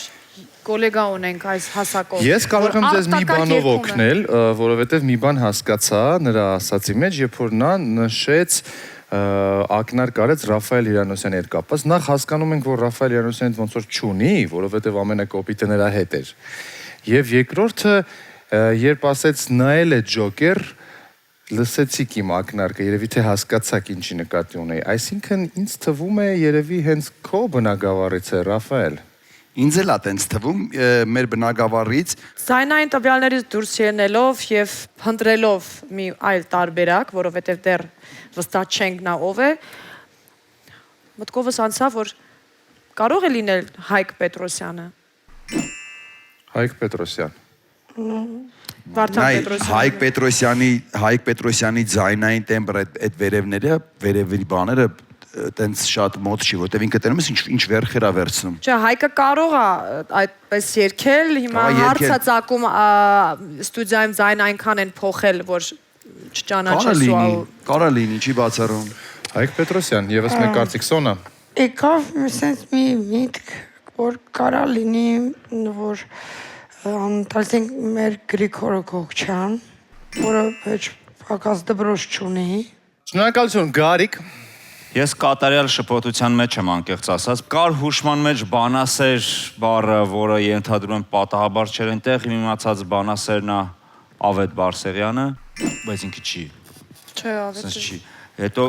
գոլեգա ունենք այս հասակով։ Ես կարող եմ ձեզ մի բանով օգնել, որովհետև մի բան հասկացա նրա ասացի մեջ, երբ որ նա նշեց ակնարկ արեց Ռաֆայել Հիրանոսյանի հետ կապված, նախ հասկանում ենք, որ Ռաֆայել Հիրանոսյանը ոնց որ չունի, որովհետև ամենակոպիտը նրա հետ էր։ Եվ երկրորդը, երբ ասեց նայել է ջոկեր, լսեցիք իմ ակնարկը, երևի թե հասկացաք ինչի նկատի ունեի։ Այսինքն ինձ թվում է երևի հենց քո բնագավառից է Ռաֆայել։ Ինձ էլ է տենց թվում մեր բնագավառից Ձայնային տվյալներից դուրս ելնելով եւ հնդրելով մի այլ տարբերակ, որովհետեւ դեռ վստահ չենք նա ով է, մտքովս անցավ, որ կարող է լինել Հայկ Պետրոսյանը։ Հայկ Պետրոսյան։ Հայկ Պետրոսյանի ձայնային տեմբր այդ վերևները, վերևի բաները տենց շատ մոտ չի, որտեվ ինքը տենում ես ինչ վերքեր է վերցնում։ Չէ, Հայկը կարող է այդպես երգել, հիմա հարցը ծակում ստուդիայում ձայն այնքան են փոխել, որ չճանաչես ու Կարա լինի, չի բացառում։ Հայկ Պետրոսյան, եւս մեկ կարծիք Սոնա։ Եկավ sense մի միտք, որ կարա լինի, որ անտալցենք մեր Գրիգորը Գողչյան, որը ոչ պակաս դպրոց չունի։ Շնորհակալություն, Գարիկ։ Ես կատարյալ շփոթության մեջ եմ անկեղծ ասած։ Կար հուշման մեջ բանասեր բառը, որը ենթադրում եմ պատահաբար չէր այնտեղ, իմ իմացած բանասերն է Ավետ Բարսեղյանը, բայց ինքը չի։ Չէ, Ավետը չի։ Հետո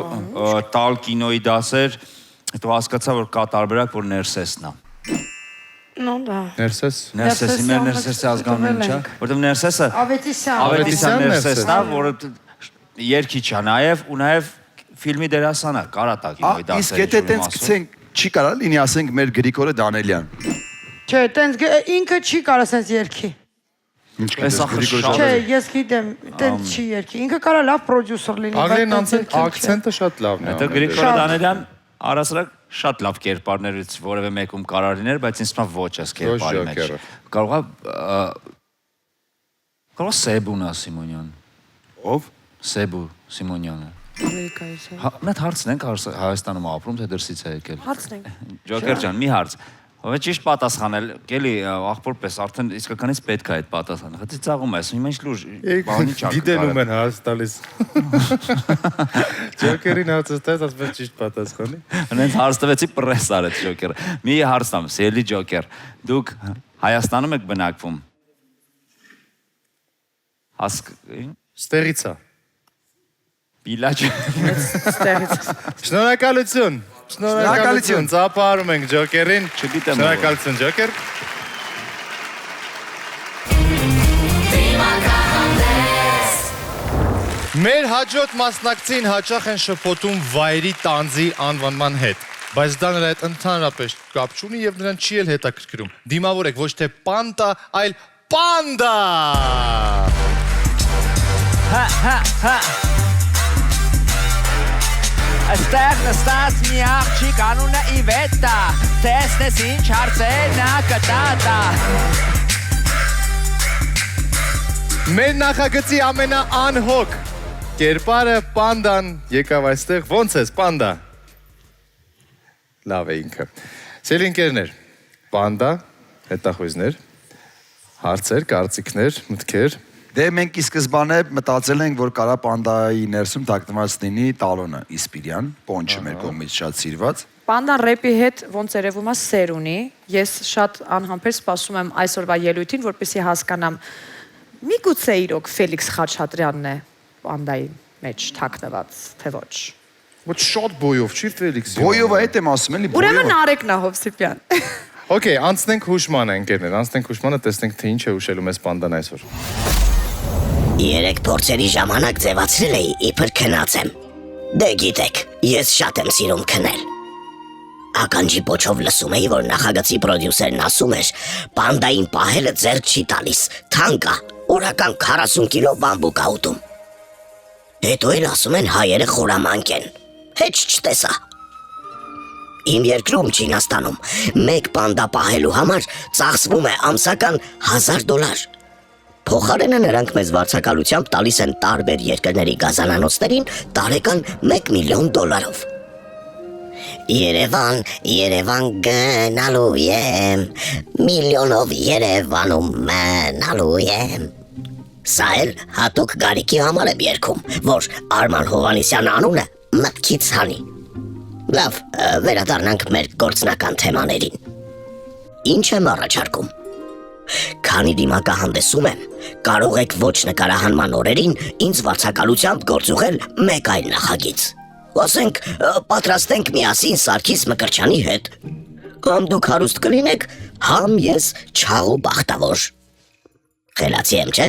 տալ կինոյի դասեր, հետո հասկացա, որ կա տարբերակ, որ Ներսեսն է։ No, դա։ Ներսեսի մեր Ներսեսի ազգանունը չէ, որտեղ Ներսեսը Ավետիսյան Ներսեսն է, որը երգիչ է նաև ու նաև ֆիլմի դերասան է, կարա տա կինոյի դասեր։ Իսկ եթե տենց գցենք, չի կարա լինի ասենք մեր Գրիգորը Դանելյան։ Չէ, տենց ինքը չի կարա sense երգի։ Ինչ Չէ, ես գիտեմ, տենց չի երգի։ Ինքը կարա լավ պրոդյուսեր լինի, Ագրեն ակցենտը շատ լավն է։ Հետո Գրիգորը Դանելյան առասարակ շատ լավ կերպարներից որևէ մեկում կարա լիներ, բայց ինձ թվում է ոչ այս կերպարի մեջ։ Կարող է Սեբունա Սիմոնյան։ Ով? Սեբու Սիմոնյանը։ Ամերիկայից է։ Մենք հարցնենք Հայաստանում ապրում, թե դրսից է եկել։ Հարցնենք։ Ջոկեր ջան, մի հարց։ Ո՞վ է ճիշտ պատասխանել, գելի աղբորպես արդեն իսկականից պետք է այդ պատասխանը։ Խնդի ծաղում ես, հիմա ինչ լուրջ բանի չակը։ Գիտենում են հարց տալիս։ Ջոկերին հարցը տես, ասես ճիշտ պատասխանի։ Հենց հարց տվեցի պրես արեց Ջոկերը։ Մի հարց տամ, սիրելի Ջոկեր, դուք Հայաստանում եք բնակվում։ Ստեղից է։ Պիլաչ։ Շնորհակալություն։ Շնորհակալություն, ծափարում ենք Ջոկերին։ Չգիտեմ։ Շնորհակալություն Ջոկեր։ Մեր հաջորդ մասնակցին հաճախ են շփոթում վայրի տանձի անվանման հետ, բայց դա նրա հետ ընդհանրապես կապ չունի եւ նրան չի էլ հետաքրքրում։ Դիմավորեք ոչ թե պանտա, այլ պանդա։ Այստեղ նստած մի աղջիկ անունը Իվետա, տեսնես ինչ հարցեր նա կտատա։ Մեր նախագծի ամենաանհոգ կերպարը պանդան եկավ այստեղ, ոնց ես պանդա։ Լավ է ինքը։ Սիրելի ընկերներ, պանդա, հետախույզներ, հարցեր, կարծիքներ, մտքեր։ Դե մենք ի սկզբանե մտածել ենք, որ կարա պանդայի ներսում թաքնված լինի տալոնը Իսպիրյան, պոնչը մեր կողմից շատ սիրված։ Պանդան ռեպի հետ ոնց երևում է սեր ունի։ Ես շատ անհամբեր սպասում եմ այսօրվա ելույթին, որպեսզի հասկանամ միգուցե իրոք Ֆելիքս Խաչատրյանն է պանդայի մեջ թաքնված, թե ոչ։ Ոչ շատ բոյով չի Ֆելիքսի։ Բոյովը այդ եմ ասում էլի, բոյովը։ Ուրեմն Արեգն է Հովսիպյան։ Okay, անցնենք հուշմանը, ընկերներ, անցնենք հուշմանը, տեսնենք թե ինչ է հուշելու մեզ պանդան այսօր։ Երեք փորձերի ժամանակ ձևացրել էի, իբր քնած եմ։ Դե գիտեք, ես շատ եմ սիրում քնել։ Ականջի պոչով լսում էի, որ նախագծի պրոդյուսերն ասում էր, պանդային պահելը ձեռք չի տալիս, թանկ է, օրական 40 կիլո բամբուկ ա ուտում։ Հետո էլ ասում են հայերը խորամանկ են։ Հետ չտեսա։ Իմ երկրում Չինաստանում մեկ պանդա պահելու համար ծախսվում է ամսական $1000։ Փոխարենը նրանք մեզ վարձակալությամբ տալիս են տարբեր երկրների գազանանոցներին տարեկան $1 միլիոն։ Երևան գնալու եմ, միլիոնով Երևանում մնալու եմ։ Սա էլ հատուկ գարիկի համար եմ երգում, որ Արման Հովանեսյան անունը մտքից հանի։ Լավ, վերադառնանք մեր գործնական թեմաներին։ Ինչ եմ առաջարկում։ Քանի դիմակահանդեսում եմ, կարող եք ոչ նկարահանման օրերին ինձ վարձակալությամբ գործուղել մեկ այլ նախագիծ։ Ասենք, պատրաստենք միասին Սարգիս Մկրտչյանի հետ։ Համ դուք հարուստ կլինեք, համ ես չաղ ու բախտավոր։ Խելացի եմ, չէ՞։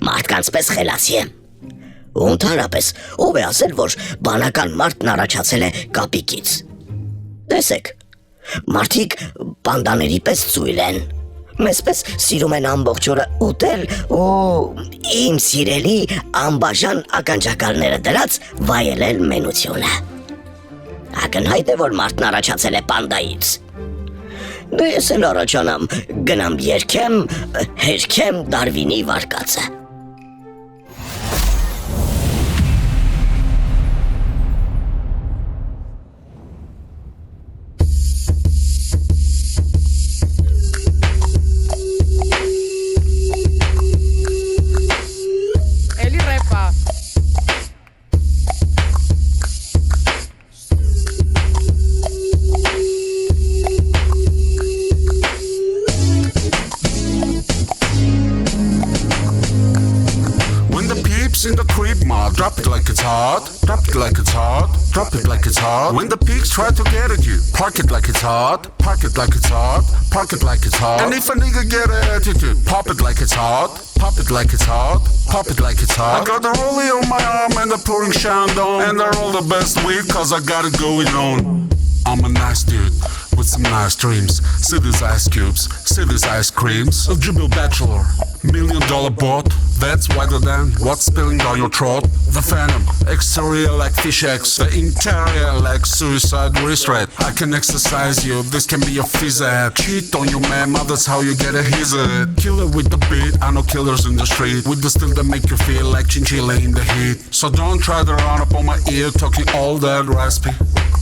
Մարդկանց պես խելացի եմ։ Ու ընդհանրապես, ով է ասել, որ բանական մարդն առաջացել է կապիկից։ Տեսեք, մարդիկ պանդաների պես ծույլ են։ Մեզպես սիրում են ամբողջ օրը ուտել ու իմ սիրելի անբաժան ականջակալները դրած վայելել մենությունը։ Ակնհայտ է, որ մարդն առաջացել է պանդայից։ Դե ես էլ առաջանամ, գնամ երգեմ, հերքեմ Դարվինի վարկածը։ In the crib, ma, drop it like it's hot. Drop it like it's hot. Drop it like it's hot. When the pigs try to get at you, park it like it's hot. Park it like it's hot. Park it like it's hot. And if a nigga get an attitude, pop it like it's hot. Pop it like it's hot. Pop it like it's hot. I got the rollie on my arm and the pouring Shandong. And they're all the best weed cause I got it going on. I'm a nice dude with some nice dreams. See these ice cubes, see these ice creams. A dribble bachelor, $1 million boat. That's wider than what's spilling down your throat. The phantom, exterior like fish eggs. The interior like suicide restraint. I can exercise you, this can be your phys ed. Cheat on your man, that's how you get a his it. Killer with the beat, I know killers in the street. With the still that make you feel like chinchilla in the heat. So don't try to run up on my ear talking all that raspy.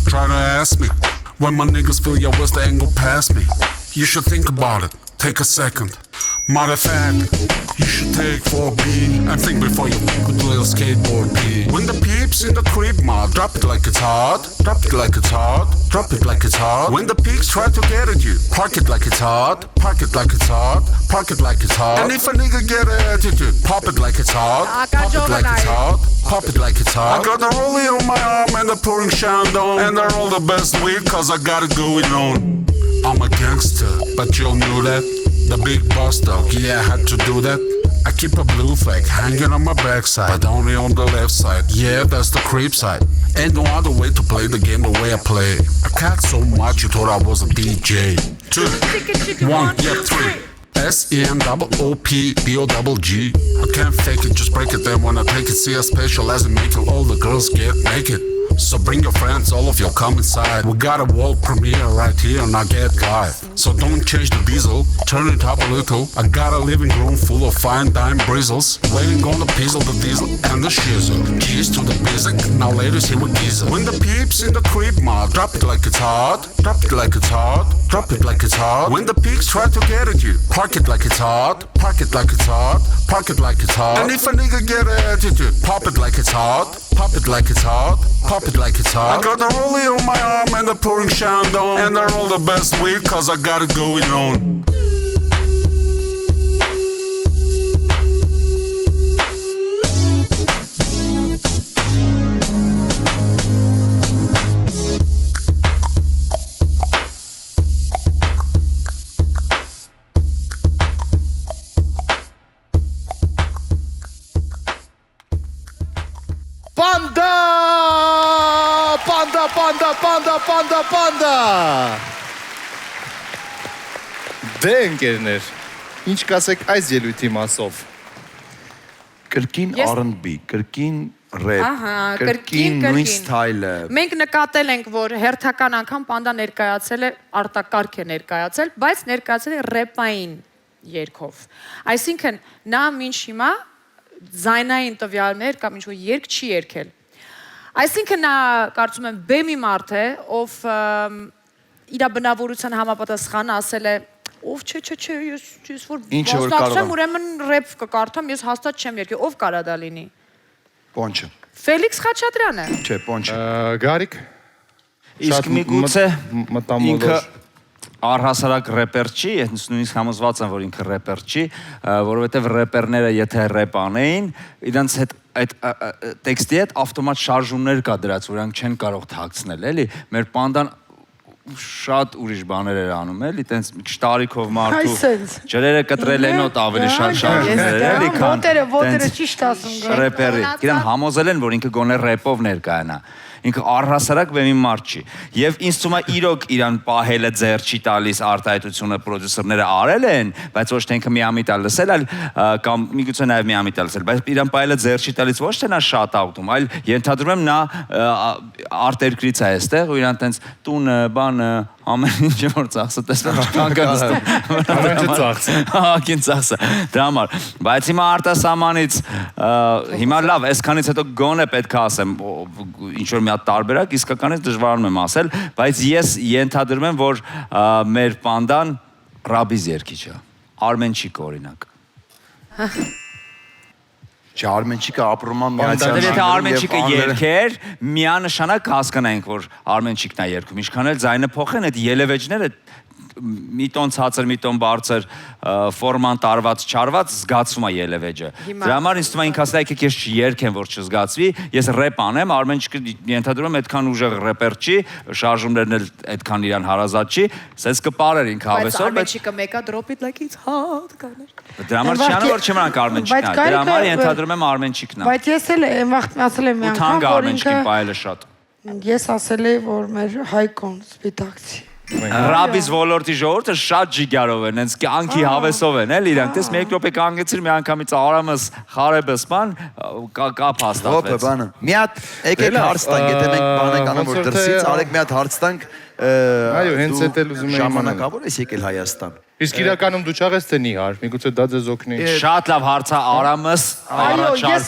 Try to ask me when my niggas feel your what's the angle past me. You should think about it, take a second. Matter of fact, you should take 4B and think before you with little skateboard P. When the peeps in the crib, ma, drop it like it's hot. Drop it like it's hot. Drop it like it's hot. When the pigs try to get at you, park it like it's hot. Park it like it's hot. Park it like it's hot. And if a nigga get an attitude, pop it like it's hot. Pop it like it's hot. Pop it like it's hot. I got the rollie on my arm and the pouring Shandong. And they're all the best weed cause I got it going on. I'm a gangster, but you all knew that. The big boss dog, yeah, I had to do that. I keep a blue flag hanging on my backside, but only on the left side. Yeah, that's the creep side. Ain't no other way to play the game the way I play. I cacked so much you thought I was a DJ. 2, 1, yeah, 3. SENOOPDOGG. I can't fake it, just break it. Then when I take it, see I specialize in making all the girls get naked. So bring your friends, all of you come inside. We got a world premiere right here on our Get Live. So don't change the diesel, turn it up a little. I got a living room full of fine dime bristles. Waiting on the pizzle, the diesel, and the shizzle. Keys to the music, now ladies here with diesel. When the peeps in the crib, ma, drop it like it's hot. Drop it like it's hot. Drop it like it's hot. When the pigs try to get at you, park it like it's hot. Park it like it's hot. Park it like it's hot. And if a nigga get an attitude, pop it like it's hot. Pop it like it's hot. Pop it like it's hot. I got the rollie on my arm and the pouring Shandong. And they're all the best weed cause I got it going on. Պանդա։ Դե ընկերներ, ինչ կասեք այս ելույթի մասով։ Կրկին R&B, կրկին rap, կրկին նույն ստայլը։ Մենք նկատել ենք, որ հերթական անգամ Պանդա ներկայացել է, արտակարգ է ներկայացել, բայց ներկայացել է ռեպային երգով։ Այսինքն նա մինչ հիմա ձայնային տվյալներ կամ ինչ-որ երգ չի երգել։ Այսինքն նա կարծում եմ բեմի մարդ է, ով իր բնավորության համապատասխան ասել է ով չէ, ես որ մասնակցեմ, ուրեմն ռեփ կկարդամ, ես հաստատ չեմ երգի, ով կարա դա լինի։ Պոնչը։ Ֆելիքս Խաչատրյանը։ Չէ, Պոնչը։ Գարիկ։ Իսկ միգուցե մտամոլոր առհասարակ ռեպեր չի, ես նույնիսկ համոզված եմ, որ ինքը ռեպեր չի, որովհետև ռեպերները եթե ռեպ անեին, իրենց հետ այդ տեքստի հետ ավտոմատ շարժումներ կա դրած, որ իրանք չեն կարող թաքցնել, էլի։ Մեր Պանդան շատ ուրիշ բաներ էր անում, էլի, տենց շտարիքով մարդու ջրերը կտրել են ոտ ավելի շատ շարժումներ, էլի, քան ոտերը ճիշտ ասում ռեպերի։ Իրան համոզել են, որ ինքը գոնե ռեպով ներկայանա։ Ինքը առհասարակ բեմի մարդ չի։ Եվ ինձ թվում է իրոք իրան պահելը ձեռ չի տալիս արտահայտությունը պրոդյուսերները արել են, բայց ոչ թե ինքը միամիտ է լսել, այլ կամ միգուցե նաև միամիտ է լսել, բայց իրան պահելը ձեռ չի տալիս ոչ թե նա շատ աղտում, այլ ենթադրում եմ նա արտերկրից է այստեղ ու իրան տենց տունը, բանը, ամեն ինչը որ ծախսը տեսնում չկանգնացնում։ Ամեն ինչ ծախսը։ Ահագին ծախսը։ Դրա համար, բայց հիմա արտասահմանից հիմա լավ, այսքանից հետո գոնե պետք է ասեմ ինչ որ մի հատ տարբերակ, իսկականից դժվարանում եմ ասել, բայց ես ենթադրում եմ, որ մեր Պանդան ռաբիզ երգիչ է։ Արմենչիկ օրինակ։ Չէ, Արմենչիկը ապրոման բանության։ Եթե Արմենչիկը երգեր, միանշանակ հասկանայինք, որ Արմենչիկն է երգում։ Ինչքան էլ ձայնը փոխեն, այդ ելևեջները մի տոն ցածր, մի տոն բարձր, ֆորման տարված, չարված զգացվում է ելևեջը։ Դրա համար ինձ թվում է ինքը ասել է եկեք ես երգեմ, որ չզգացվի, ես ռեպ անեմ, Արմենչիկը ենթադրում եմ այդքան ուժեղ ռեպեր չի, շարժումներն էլ այդքան իրան հարազատ չի, սենց կպարեր ինքը հավեսով, բայց Արմենչիկը մեկա drop it like it's hot կաներ։ Դրա համար չի անում, որ չմրանք Արմենչիկն է, դրա համար ենթադրում եմ Արմենչիկն է։ Բայց ես էլ այն վաղ ասել եմ մի անգամ, որ ինքը պայելը շատ։ ես ասել եմ, որ մեր հայկոն սպիտակցի։ Ռաբիզ ոլորտի ժողովուրդը շատ ջիգարով են, հենց կյանքի հավեսով են, էլ իրանք, տես մեկ րոպե կանգնեցիր մի անգամից Արամս, Խարեբս բան, կապ հաստատվեց։ Հոպը բանը։ Մի հատ եկեք հարց տանք, եթե մենք բան ենք անում, որ դրսից արեք մի հատ հարց տանք։ Այո, հենց էդ էլ ուզում եմ ժամանակավոր ես եկել Հայաստան։ Իսկ իրականում դու չաղես թե նիհար, միգուցե դա ձեզ օգնի։ Շատ լավ հարց է Արամս առաջարկում։ Ես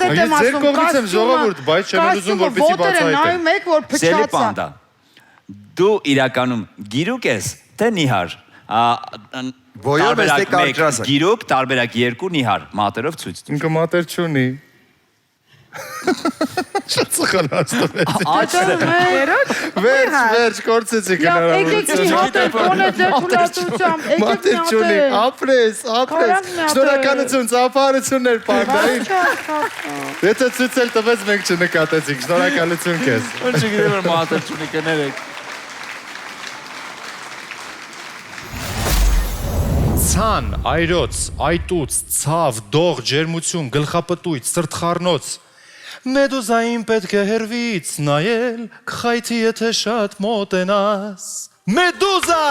ձեր կողմից եմ ժողովուրդ, բայց չեմ ուզում որպեսի բացահայտեմ։ Մեկ որ փչացա։ Դու իրականում գիրուկ ես, թե նիհար։ Ոյով ես թե կարճրաս։ Գիրուկ, տարբերակ 2 նիհար, մատերով ցույց տուր։ Ինքը մատեր չունի։ Շատ սխալ հաստատվեց։ Վերջ, կորցեցի հնարավորություն։ Մատեր չունի, ապրես։ Շնորհակալություն, ծափարություններ Պանդային։ Եթե ցույցել տվեց մենք չնկատեցինք, շնորհակալություն քեզ։ Ոնց չգիտեմ որ մատեր չունի կներեք։ Ցան, այրոց, այտուց, ցավ, դող, ջերմություն, գլխապտույտ, սրտխառնոց։ Մեդուզային պետք է հերվից նայել, կխայթի եթե շատ մոտենաս։ Մեդուզա!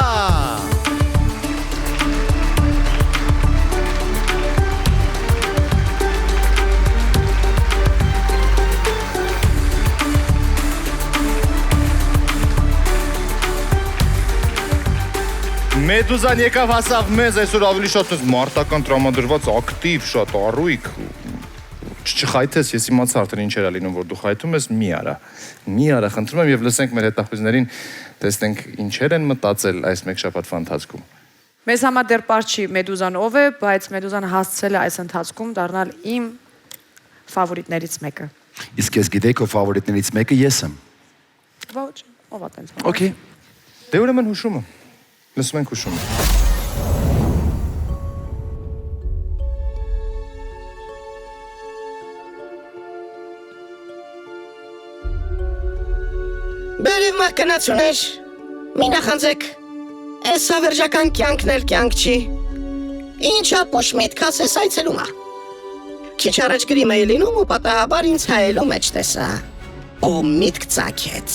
Մեդուզան եկավ հասավ մեզ, այսօր ավելի շատ մարտական տրամադրված ակտիվ, շատ առույգ, չխայթես, ես իմացա արդեն ինչ էր լինում, որ դու խայթում ես, մի արա, խնդրում եմ և լսենք մեր հետախույզներին, տեսնենք ինչեր են մտածել այս մեկ շաբաթվա ընթացքում։ Մեզ համար դեռ պարզ չի Մեդուզան ով է, բայց Մեդուզան հասցել է այս ընթացքում դառնալ իմ ֆավորիտներից մեկը։ Իսկ ես գիտեի քո ֆավորիտներից մեկը ես եմ։ Ոչ, ով է տենց։ Okay։ Դե ուրեմն հուշումը։ Լսում ենք հուշումը։ Բերև մահկանացուներ, մի նախանձեք, այս ավերջական կյանքն էլ կյանք չի, ինչ ապուշ միտքաս ես այցելում է, քիչ առաջ գրիմ է լինում ու պատահաբար ինձ հայելու մեջ տեսա, ու միտք ծագեց,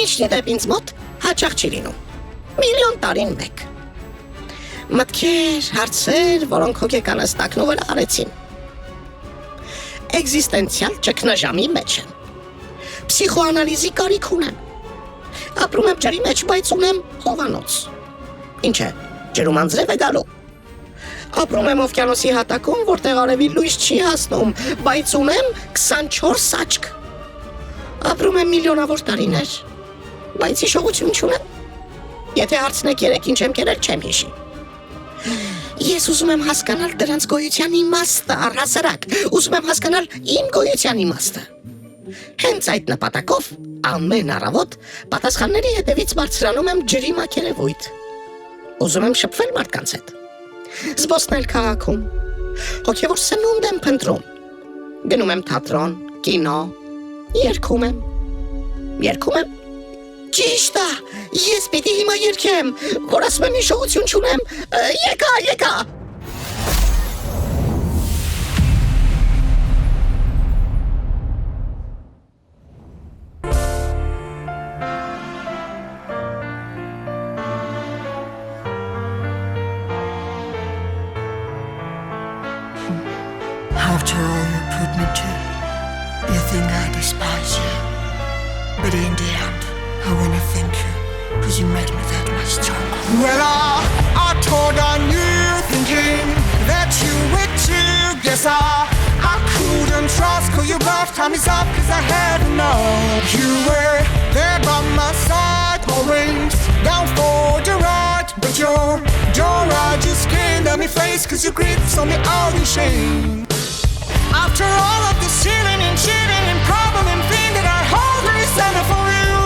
ինչ դեպ ինձ մոտ հաճախ չի լինում, միլիոն տարին մեկ, մտքեր, հարցեր, որոնք հոգեկանս տակնուվեր արեցին, էգզիստենցիալ ճգնաժամի մեջ եմ։ Պսիխոանալիզի կարիք ունեմ։ Ապրում եմ ջրի մեջ, բայց ունեմ հովանոց։ Ինչ է, ջրում անձրև է գալու։ Ապրում եմ օվկիանոսի հատակում, որտեղ արևի լույս չի հասնում, բայց ունեմ 24 աչք։ Ապրում եմ միլիոնավոր տարիներ, բայց հիշողություն չունեմ։ Եթե հարցնեք երեք ինչ եմ կերել, չեմ հիշի։ Ես ուզում եմ հասկանալ դրանց գոյության իմաստը, առհասարակ, ուզում եմ հասկանալ իմ գոյության իմաստը։ Հենց այդ նպատակով ամեն առավոտ պատասխանների հետևից բարձրանում եմ ջրի մակերևույթ։ Ուզում եմ շփվել մարդկանց հետ։ Զբոսնել քաղաքում, հոգևոր սնունդ եմ փնտրում, գնում եմ թատրոն, կինո, երգում եմ, ճիշտ է, ես պիտի հիմա երգեմ, որ ասում եմ հիշողություն չունեմ, եկա, After all you put me to, you think I despise you. But in the end, I wanna thank you, cause you made me that much stronger. Well, I told on you, thinking that you would too. Guess I couldn't trust, cause your lifetime is up, cause I had to know. You were there by my side, always down for the ride. But your I just can't let me face, cause your grip saw me out in shame. After all of the stealing and cheating and problem and thing that I hold resentment for you.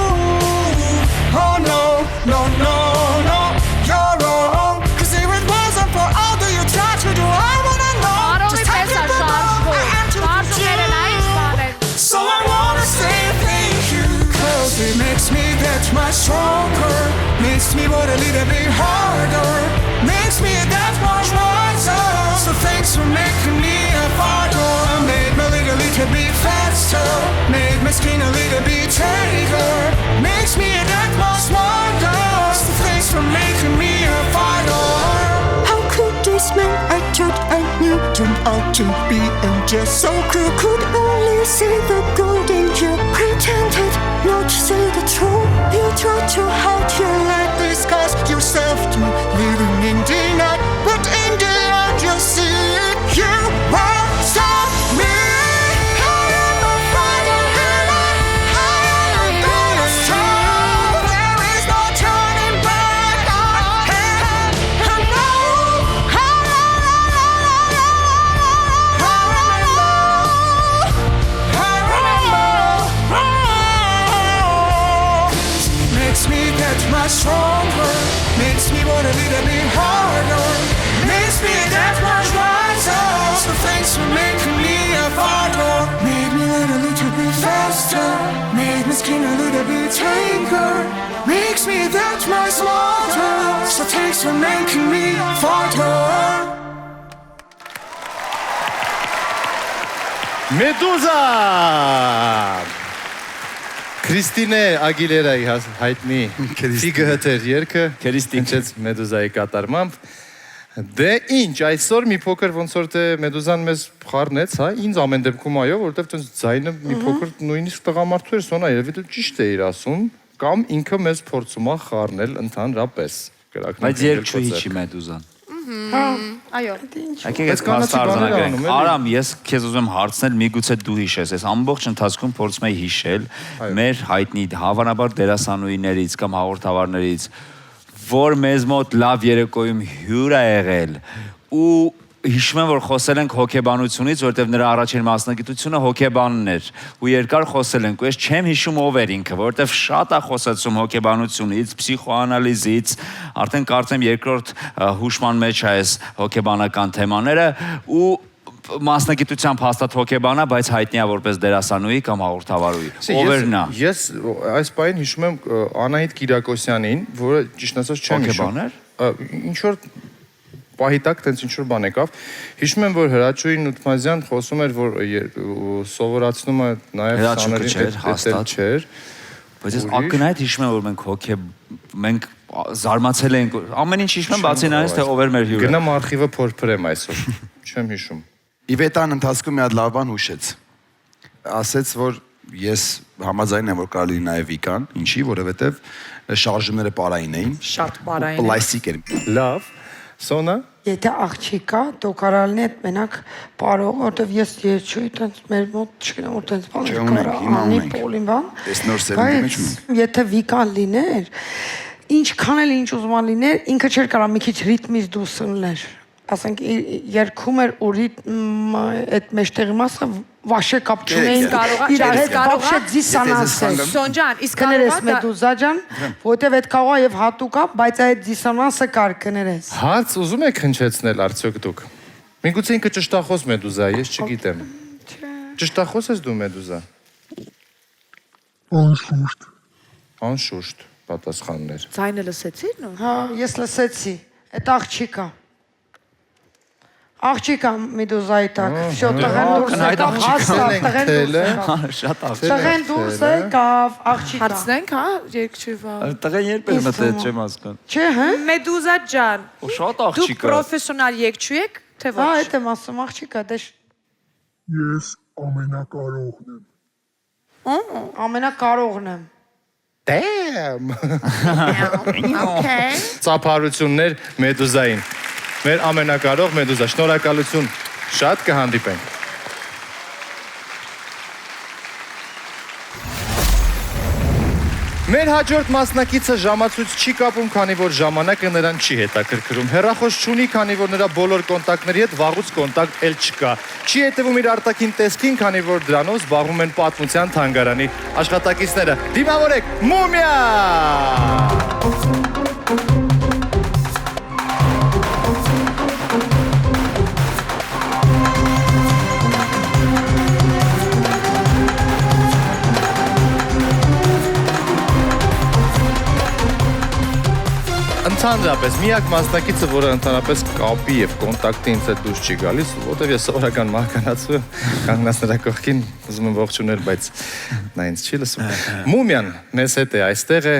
Oh no, you're wrong. Cause if it wasn't for all that you tried to do, I wanna know just how you I am to you. So I wanna say thank you, cause it makes me that much stronger. Makes me work a little bit harder. Makes me that much wiser. So thanks for making me a fighter. Made me a little bit faster. Made my skin a little bit tighter. Makes me that much smarter. So thanks for making me a fighter. How could this man I thought I knew turn out to be just so cruel? Could only see the good in you. Pretended not to say the truth. You tried to hide your light, disguise yourself to living in denial. But in the end you see you won't stop me. I am a fighter and I am gonna strong. There is no turning back. I know. Makes me that much stronger. Makes me want a little bit harder. Makes me that much wiser. So thanks for making me a fighter. Made me a little bit faster. Made my skin a little bit tighter. Makes me that much smarter. So thanks for making me a fighter. Մեդուզա Քրիստինե Ագիլերայի հայտնի Ֆիգը հթեր երգը հնչեց Մեդուզայի կատարմամբ։ Դե ինչ, այսօր մի փոքր ոնց որ թե Մեդուզան մեզ խառնեց, հա, ինձ ամեն դեպքում այո, որովհետև տենց ձայնը մի փոքր նույնիսկ տղամարդու էր սոնա, երևի դու ճիշտ էիր ասում, կամ ինքը մեզ փորձում է խառնել ընդհանրապես։ Բայց երբ չի Մեդուզան։ Այո։ Եկեք այս արձանագրենք։ Արամ, ես քեզ ուզում եմ հարցնել, միգուցե դու հիշես, ես ամբողջ ընթացքում փորձում եմ հիշել մեր հայտնի հավանաբար դերասանուհիներից կամ հաղորդավարներից, որ մեզ մոտ լավ երեկոյում հյուր է եղել ու հիշում եմ, որ խոսել ենք հոգեբանությունից, որովհետև նրա առաջին մասնագիտությունը հոգեբանն էր ու երկար խոսել ենք ու ես չեմ հիշում ով էր ինքը, որովհետև շատ է խոսեցում հոգեբանությունից, պսիխոանալիզից, արդեն կարծեմ երկրորդ հուշման մեջ է այս հոգեբանական թեմաները ու մասնագիտությամբ հաստատ հոգեբան է, բայց հայտնի է որպես դերասանուհի կամ հաղորդավարուհի։ Ով էր նա։ Ես այս պահին հիշում եմ Անահիտ Կիրակոսյանին, որը ճիշտ ասած չեմ հիշում։ Հոգեբան էր։ Ինչ որ պահիտակ տենց ինչ-որ բան եկավ։ Հիշում եմ, որ Հրաչուհի Նութմազյան խոսում էր, որ սովորացնում է նաև սաներին հաստատ չէր։ Բայց ես ակնհայտ հիշում եմ, որ մենք զարմացել ենք, ամեն ինչ հիշում եմ, բացի նրանից, թե ով էր մեր հյուրը։ Գնամ արխիվը փորփրեմ այսօր, չեմ հիշում։ Իվետան ընթացքում մի հատ լավ բան հուշեց։ Ասեց, որ ես համաձայն եմ, որ կարելի նաև Վիկան, ինչի, որովհետև շարժումները պարային էին։ Շատ պարային։ Պլաստիկ էր։ Լավ։ Սոնա։ Եթե աղջիկ կա, դոկարալն է մենակ պարող, որտեվ ես երջույթ տենց մեր մոտ չգնամ, որ տենց բան անի պոլին բան։ Այս նոր սերնդի մեջ ունենք։ Եթե Վիկան լիներ, ինչքան էլ ինչ ուզում լիներ, ինքը չէր կարող մի քիչ ռիթմից դուրս ընկներ։ Ասենք երգում էր ու այդ մեջտեղի մասը վաշե կապ չունեին իրար հետ вообще դիսոնանս։ Սոնջան, իսկ կներես մեդուզա ջան, որտեվ այդ կաղա եւ հատուկա, բայց այդ դիսոնանսը կար կներես։ Հարց ուզում եք հնչեցնել արդյոք դուք։ Միգուցե ինքը ճշտախոս մեդուզա է, ես չգիտեմ։ Ճշտախոս ես դու մեդուզա։ Անշուշտ։ Անշուշտ պատասխաններ։ Ձայնը լսեցի՞ր նո։ Հա, ես լսեցի։ Այդ աղջիկա։ Աղջիկա մեդուզայի տակ։ Всё տղեն դուրս եկավ, հաստատ տղեն դուրս եկավ։ Շատ աղջիկ։ Տղեն դուրս եկավ, աղջիկա։ Հարցնենք, հա, երկչույվա։ Տղեն երբ էր մտել, չեմ հասկանում։ Չէ, հա։ Մեդուզա ջան։ Շատ Դուք աղջիկ է։ պրոֆեսիոնալ երկչու եք, թե Հա, ոչ։ այդ եմ ասում, աղջիկա, դե Ես ամենակարողն եմ։ ամենակարողն եմ։ Դեմ։ Okay։ Ծափարություններ մեդուզային։ Մեր ամենակարող մեդուզա, շնորհակալություն, շատ կհանդիպենք։ Մեր հաջորդ մասնակիցը ժամացույց չի կապում, քանի որ ժամանակը նրան չի հետաքրքրում։ Հեռախոս չունի, քանի որ նրա բոլոր կոնտակտների հետ վաղուց կոնտակտ էլ չկա։ Չի հետևում իր արտաքին տեսքին, քանի որ դրանով զբաղվում են պատմության թանգարանի աշխատակիցները։ Դիմավորեք, Մումիա! Ընդհանրապես, միակ մասնակիցը, որը ընդհանրապես կապի եւ կոնտակտի ինձ հետ դուրս չի գալիս, որտեվ ես սովորական մահկանացու կանգնած նրա կողքին, ուզում եմ ողջունել, բայց նա ինձ չի լսում։ Մումիան մեզ հետ է, այստեղ է,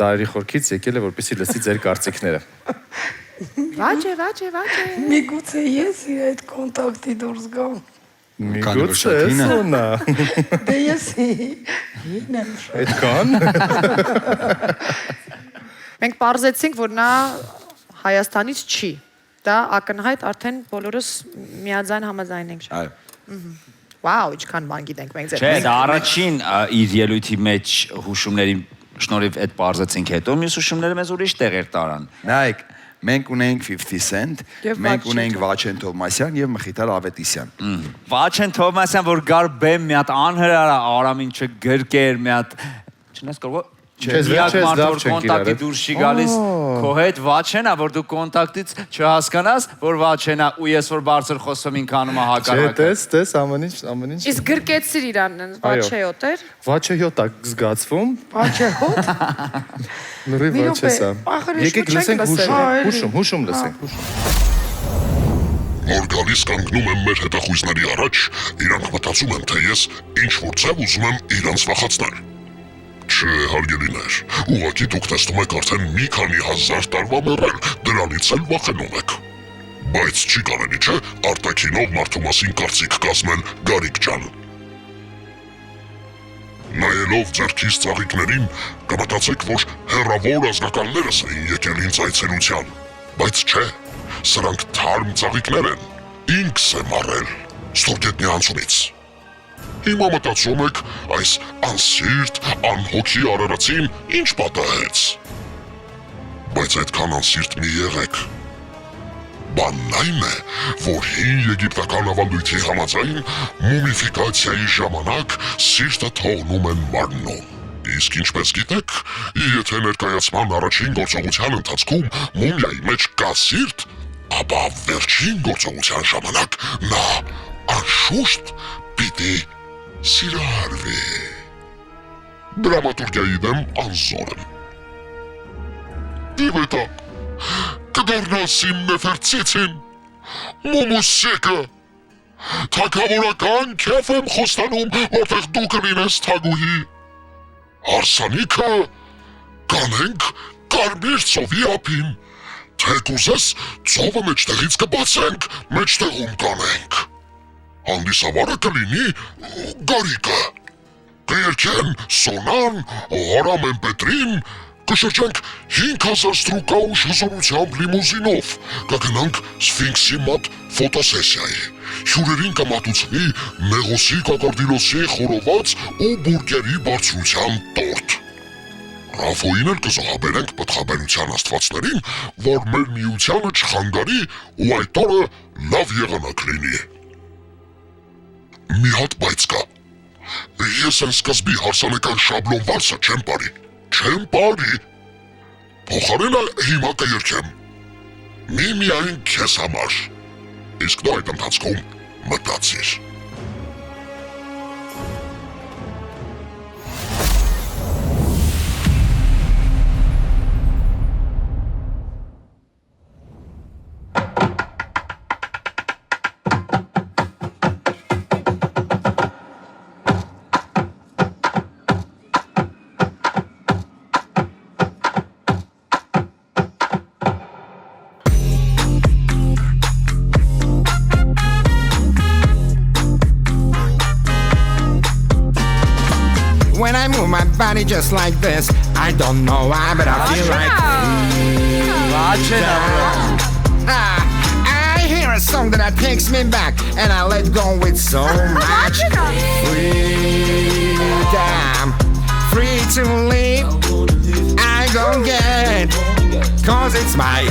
դարերի խորքից եկել է, որպեսզի լսի ձեր կարծիքները։ Վաճե։ Միգուցե ես իր այդ կոնտակտի դուրս գամ։ Միգուցե Սոնա։ Դե ես հին եմ շատ։ Այդքան։ Մենք պարզեցինք, որ նա Հայաստանից չի։ Դա ակնհայտ արդեն բոլորս միաձայն համաձայն ենք։ Այո։ Վաու, ինչքան բան գիտենք մենք ձեր։ Չէ, դա առաջին իր ելույթի մեջ հուշումների շնորհիվ այդ պարզեցինք հետո մյուս հուշումները մեզ ուրիշ տեղեր տարան։ Նայեք, մենք ունենք 50 Cent, Եվ մենք Վաչեն ունենք Վաչեն Թովմասյան եւ Մխիթար Ավետիսյան։ Վաչեն Թովմասյան, որ գար բեմ մի հատ անհրար Արամին չգրկեր մի հատ, չնես կարող միակ մարդ որ կոնտակտի դուրս չի գալիս քո հետ Վաչենա, որ դու կոնտակտից չհասկանաս, որ Վաչենա ու ես որ բարձր խոսում ինքանում է հակառակը։ Տես, ամեն ինչ։ Իսկ գրկեցիր իրան, Վաչեյոտ էր։ Վաչեյոտ է զգացվում։ Վաչեյոտ։ Լուրի Վաչեսա։ Եկեք լսենք հուշում լսենք։ Որ գալիս կանգնում եմ մեր հետախույզների առաջ, իրանք մտածում են, թե ես ինչ-որ ձև ուզում եմ իրանց վախացնել։ Չէ, հարգելիներ, ուղղակի դուք տեսնում եք արդեն մի քանի հազար տարվա մեռել, դրանից էլ վախենում եք։ Բայց չի կարելի չէ արտաքինով մարդու մասին կարծիք կազմել Գարիկ ջան։ Նայելով ձեռքիս ծաղիկներին, կմտածեք, որ հեռավոր ազնականներս էին եկել ինձ այցելության։ Բայց չէ, սրանք թարմ ծաղիկներ են, ինքս եմ առել ստորգետնյա անցումից։ Հիմա մտածում եք, այս անսիրտ, անհոգի արարածին ինչ պատահեց։ Բայց այդքան անսիրտ մի եղեք։ Բանն այն է, որ հին եգիպտական ավանդույթի համաձայն մումիֆիկացիայի ժամանակ սիրտը թողնում են մարմնում։ Իսկ ինչպես գիտեք, եթե ներկայացման առաջին գործողության ընթացքում մումիայի մեջ կա սիրտ, ապա վերջին գործողության ժամանակ նա անշուշտ պիտի սիրահարվի։ Դրամատուրգիայի դեմ անզոր եմ։ Դիվետա, կդառնաս իմ նեֆերցիցին, մումուսիկը, թագավորական քեֆ եմ խոստանում, որտեղ դու կլինես թագուհի։ Հարսանիքը կանենք կարմիր ծովի ափին, թե կուզես ծովը մեջտեղից կբացենք, մեջտեղում կանենք։ հանդիսավարը կլինի Գարիկը։ Կերքեն Սոնան, Արամեն Պետրին, կշրջենք 5000 ստրուկաուշ հզորությամբ լիմուզինով, կգնանք Սֆինքսի մոտ ֆոտոսեսիայի։ Հյուրերին կմատուցվի Նեղոսի Կակարդիլոսի խորոված ու բուրգերի բարձրության տորտ։ Ռաֆոին էլ կզոհաբերենք պտղաբերության աստվածներին, որ մեր միությանը չխանգարի ու այդ օրը լավ եղանակ լինի։ Մի հատ բայց կա։ Ես են սկզբի հարսանեկան շաբլոն վարսը չեմ բարի։ Չեմ բարի։ Փոխարենը հիմա կերքեմ։ Միայն քեզ համար։ Իսկ դու այդ ընթացքում մտածիր։ When I move my body just like this, I don't know why, but I feel like I hear a song that takes me back, and I let go with so much freedom. Free to live, I don't get, cause it's my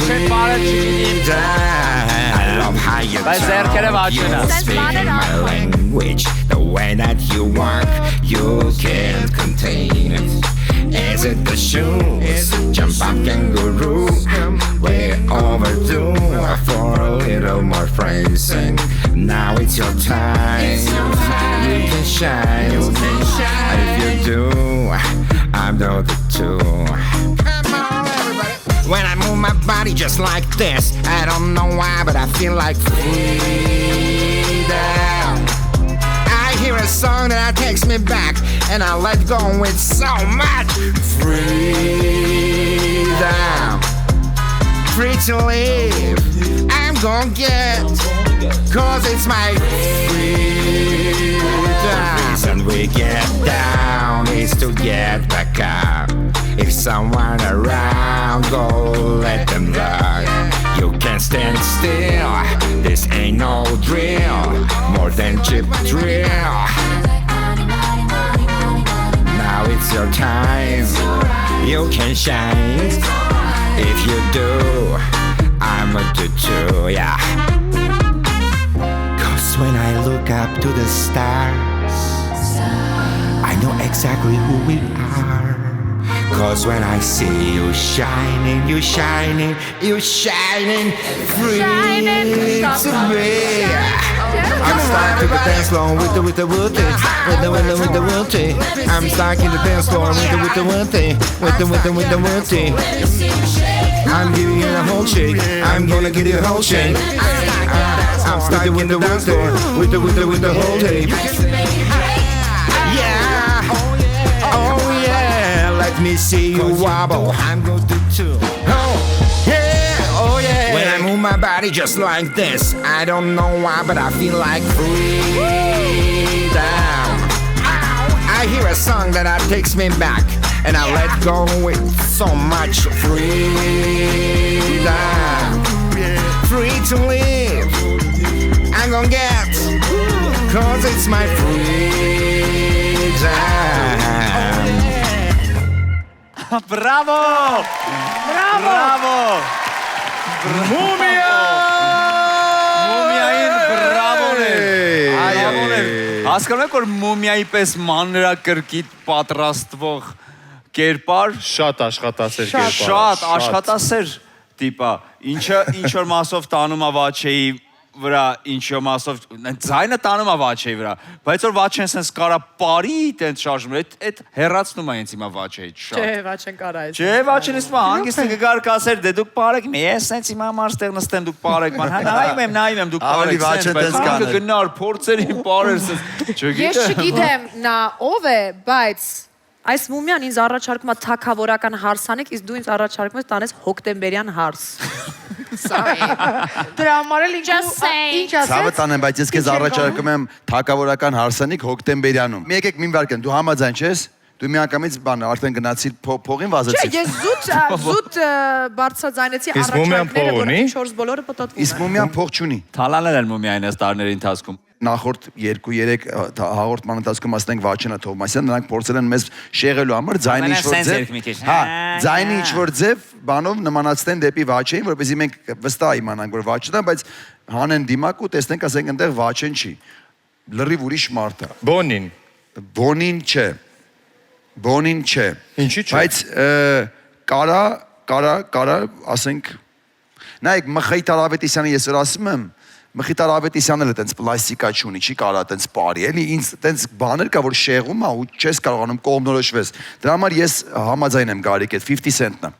freedom. I love how you speak my language. The way that you walk, you can't contain it. Is it the shoes? Jump up, kangaroo. We're overdue for a little more phrasing. Now it's your time. You can shine. And if you do, I'm the two. Come on, everybody. When I move my body just like this, I don't know why, but I feel like freedom. I hear a song that takes me back, and I let go with so much freedom. Free to live, I'm gonna get, cause it's my freedom. The reason we get down is to get back up. If someone around, go let them learn. You can't stand still, this ain't no drill, more than cheap thrill. Now it's your time, you can shine. If you do, I'm a do too, yeah. Cause when I look up to the stars, I know exactly who we are. Cause when I see you shining, you shining, you shining, free to be. I'm stuck in the dance floor with the wooty, with the wooty. I'm stuck in the dance floor with the wooty, with the wooty. I'm giving you a whole shake, I'm gonna give you a whole shake. I'm stuck in the dance floor with the whole tape. Yeah, oh yeah, let me see you wobble. I'm going to too. Oh yeah, oh yeah. When I move my body just like this, I don't know why, but I feel like freedom. I hear a song that takes me back, and I let go with so much freedom. Free to live, I'm gonna get, cause it's my freedom. Bravo! Bravo! Մումիա! Մումիային բրավոն էր։ Հասկանում եք, որ մումիայի պես մանրակրկիտ պատրաստվող կերպար շատ աշխատասեր կերպար։ Շատ աշխատասեր տիպա, ինչը ինչ որ մասով տանում է Վաչեի վրա, ինչ որ մասով ձայնը տանում է Վաչեի վրա, բայց որ Վաչեն sense կարա բարի տենց շարժում, այդ հեռացնում է ինձ հիմա Վաչեից շատ։ Չէ, Վաչեն կարա այս։ Չէ, Վաչեն իսմա հանգիստ կգար կասեր, դե դուք բարեք, ես sense հիմա համար ստեղ նստեմ, դուք բարեք, ման, հա նայում եմ դուք բարեք, բայց կգնար փորձերին բարեր sense, չգիտեմ։ Ես չգիտեմ նա ով է, բայց այս մումիան ինձ առաջարկում է թագավորական հարսանիք, իսկ դու ինձ առաջարկում ես տանես հոկտեմբերյան հարս։ Sorry. Դրա համար էլ Just saying. ինչ ասեց։ Ցավը տանեմ, բայց ես քեզ առաջարկում եմ թակավորական հարսանիք հոկտեմբերյանում։ Մի եկեք Մինվարկեն, դու համաձայն չես։ Դու միանգամից բան արդեն գնացիր փողին Չէ, վազեցիր։ ես զուտ բարձրաձայնեցի առաջարկները, որ 4 բոլորը պատտվում Իսկ Մումիան փող չունի։ Թալանել են Մումիային այս տարիների ընթացքում։ Նախորդ 2-3 հաղորդման ընթացքում ասենք Վաչենա Թովմասյան, նրանք փորձել են մեզ շեղելու համար ձայնի ինչ-որ ձև։ Հա, ձայնի ինչ-որ ձև բանով նմանացնեն դեպի Վաչեին, որպեսզի մենք վստահ իմանանք, որ Վաչենա, բայց հանեն դիմակ ու տեսնենք, ասենք այնտեղ Վաչեն չի։ Լրիվ ուրիշ մարդ է։ Բոնին։ Բոնին չէ։ Բոնին չէ։ Ինչի՞ չէ։ Բայց կարա, ասենք, նայեք Մխիթ Արավետիսյանը ես որ ասում եմ, Մխիթ Արավետիսյանն էլ այտենց պլաստիկա չունի, չի կարա այտենց բարի, էլի ինձ այտենց բաներ կա, որ շեղում է ու չես կարողանում կողմնորոշվես։ Դրա համար ես համաձայն եմ Գարիկ այդ 50 cent-ն է։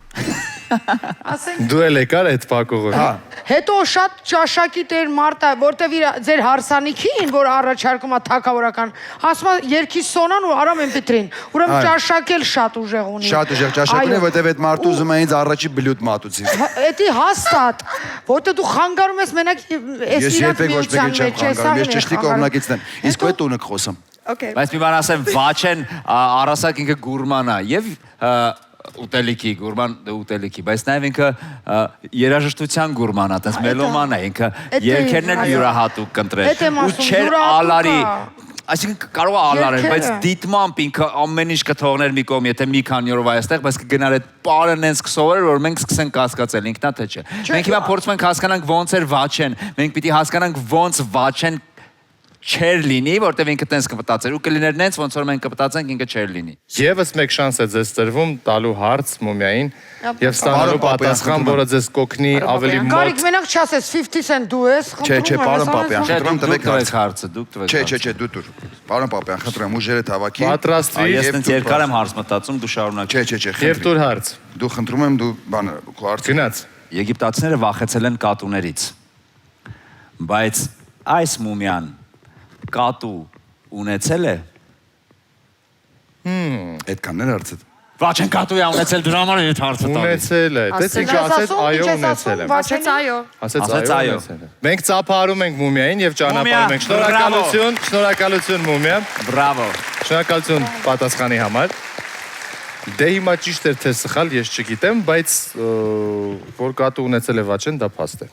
Դու էլ եկար այդ փակողը։ Հա։ Հետո շատ ճաշակի տեր Մարտա, որտեվ ձեր հարսանիքին, որ առաջարկում է թակավորական, ասում է երկի սոնան ու Արամ Էմպետրին։ Ուրեմն ճաշակել շատ ուժեղ ունի։ Շատ ուժեղ ճաշակ ունի, որտեվ այդ մարդու ուզում է ինձ առաջի բլյուտ մատուցի։ Էդի հաստատ, որտեվ դու խանգարում ես մենակ այս Ես իրաց երբեք ոչ մեկին չեմ խանգարում, ես ճշտի կողմնակիցն եմ։ Իսկ այդ տունը կխոսեմ։ Okay. Բայց մի բան ասեմ, Վաչեն առասակ ինքը գուրման է եւ ուտելիքի, գուրման ուտելիքի, բայց նաև ինքը երաժշտության գուրման է, այտենց մելոման է, ինքը երգերն էլ յուրահատուկ կընտրել ու չեր ալարի, այսինքն կարող է ալարել, բայց դիտմամբ ինքը ամեն ինչ կթողներ մի կողմ, եթե մի քանի օրով այստեղ, բայց կգնար այդ պարը նենց կսովեր, որ մենք սկսենք կասկածել, ինքնա թե չէ։ Մենք հիմա փորձում ենք հասկանանք ոնց էր Վաչեն, մենք պիտի հասկանանք ոնց Վաչեն չեր լինի, որտեվ ինքը տենց կմտածեր ու կլիներ նենց ոնց որ մենք կմտածենք ինքը չեր լինի։ Եվս մեկ շանս է ձեզ տրվում տալու հարց Մումիային եւ ստանալու պատասխան, որը ձեզ կօգնի ավելի մոտ։ Գարիկ մենակ չասես 50 cent դու ես, Չէ, պարոն Պապյան, խնդրում տվեք հարցը, դուք տվեք։ Չէ, դու տուր։ Պարոն Պապյան, խնդրեմ ուժերը հավաքի։ Պատրաստվի։ Ես տենց երկար եմ հարց մտածում, դու շարունակ։ Չէ, Եվ տուր հարց։ Դու խնդրում եմ, դու բանը քո հարցը։ Գնաց։ Եգիպտացիները վախեցել են կատուներից։ Բայց այս Մումիան կատու ունեցել է։ Այդքանն էր հարցը։ Վաչեն կատու է ունեցել, դրա համար է այդ հարցը տալիս։ Ունեցել է։ Դες ինչ ասեց այո ունեցել եմ։ Ասեց այո։ Ասեց այո ունեցել եմ։ Մենք ծափարում ենք Մումիային եւ ճանապարհում ենք։ Շնորհակալություն Մումիա։ Բրավո։ Շնորհակալություն պատասխանի համար։ Դե հիմա ճիշտ էր թե սխալ, ես չգիտեմ, բայց որ կատու ունեցել է Վաչեն, դա փաստ է։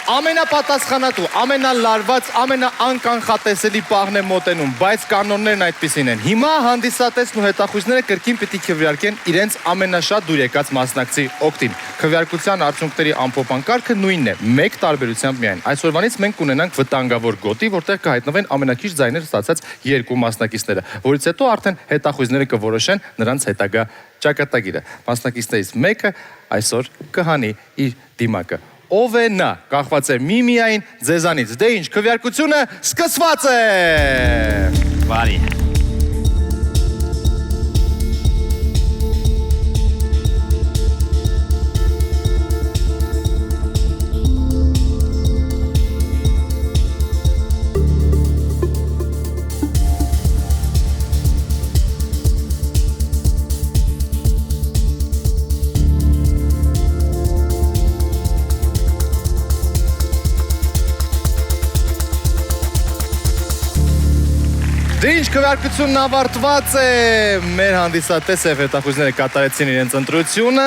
Ամենապատասխանատու, ամենալարված, ամենաանկանխատեսելի պահն է մոտենում, բայց կանոններն այդպիսին են։ Հիմա հանդիսատեսն ու հետախույզները կրկին պիտի քվեարկեն իրենց ամենաշատ դուր եկած մասնակցի օգտին։ Քվեարկության արդյունքների ամփոփան կարգը նույնն է, մեկ տարբերությամբ միայն։ Այսօրվանից մենք կունենանք վտանգավոր գոտի, որտեղ կհայտնվեն ամենակիչ ձայներ ստացած երկու մասնակիցները, որից հետո արդեն հետախույզները կորոշեն նրանց հետագա ճակատագիրը։ Մասնակիցներից մեկը այսօր կհանի իր դիմակը։ Ով է նա, կախված է միմիային ձեզանից։ Դե ինչ, քվեարկությունը սկսված է։ Բարի։ Դե ինչ քվեարկությունն ավարտված է, մեր հանդիսատես եւ հետախույզները կատարեցին իրենց ընտրությունը,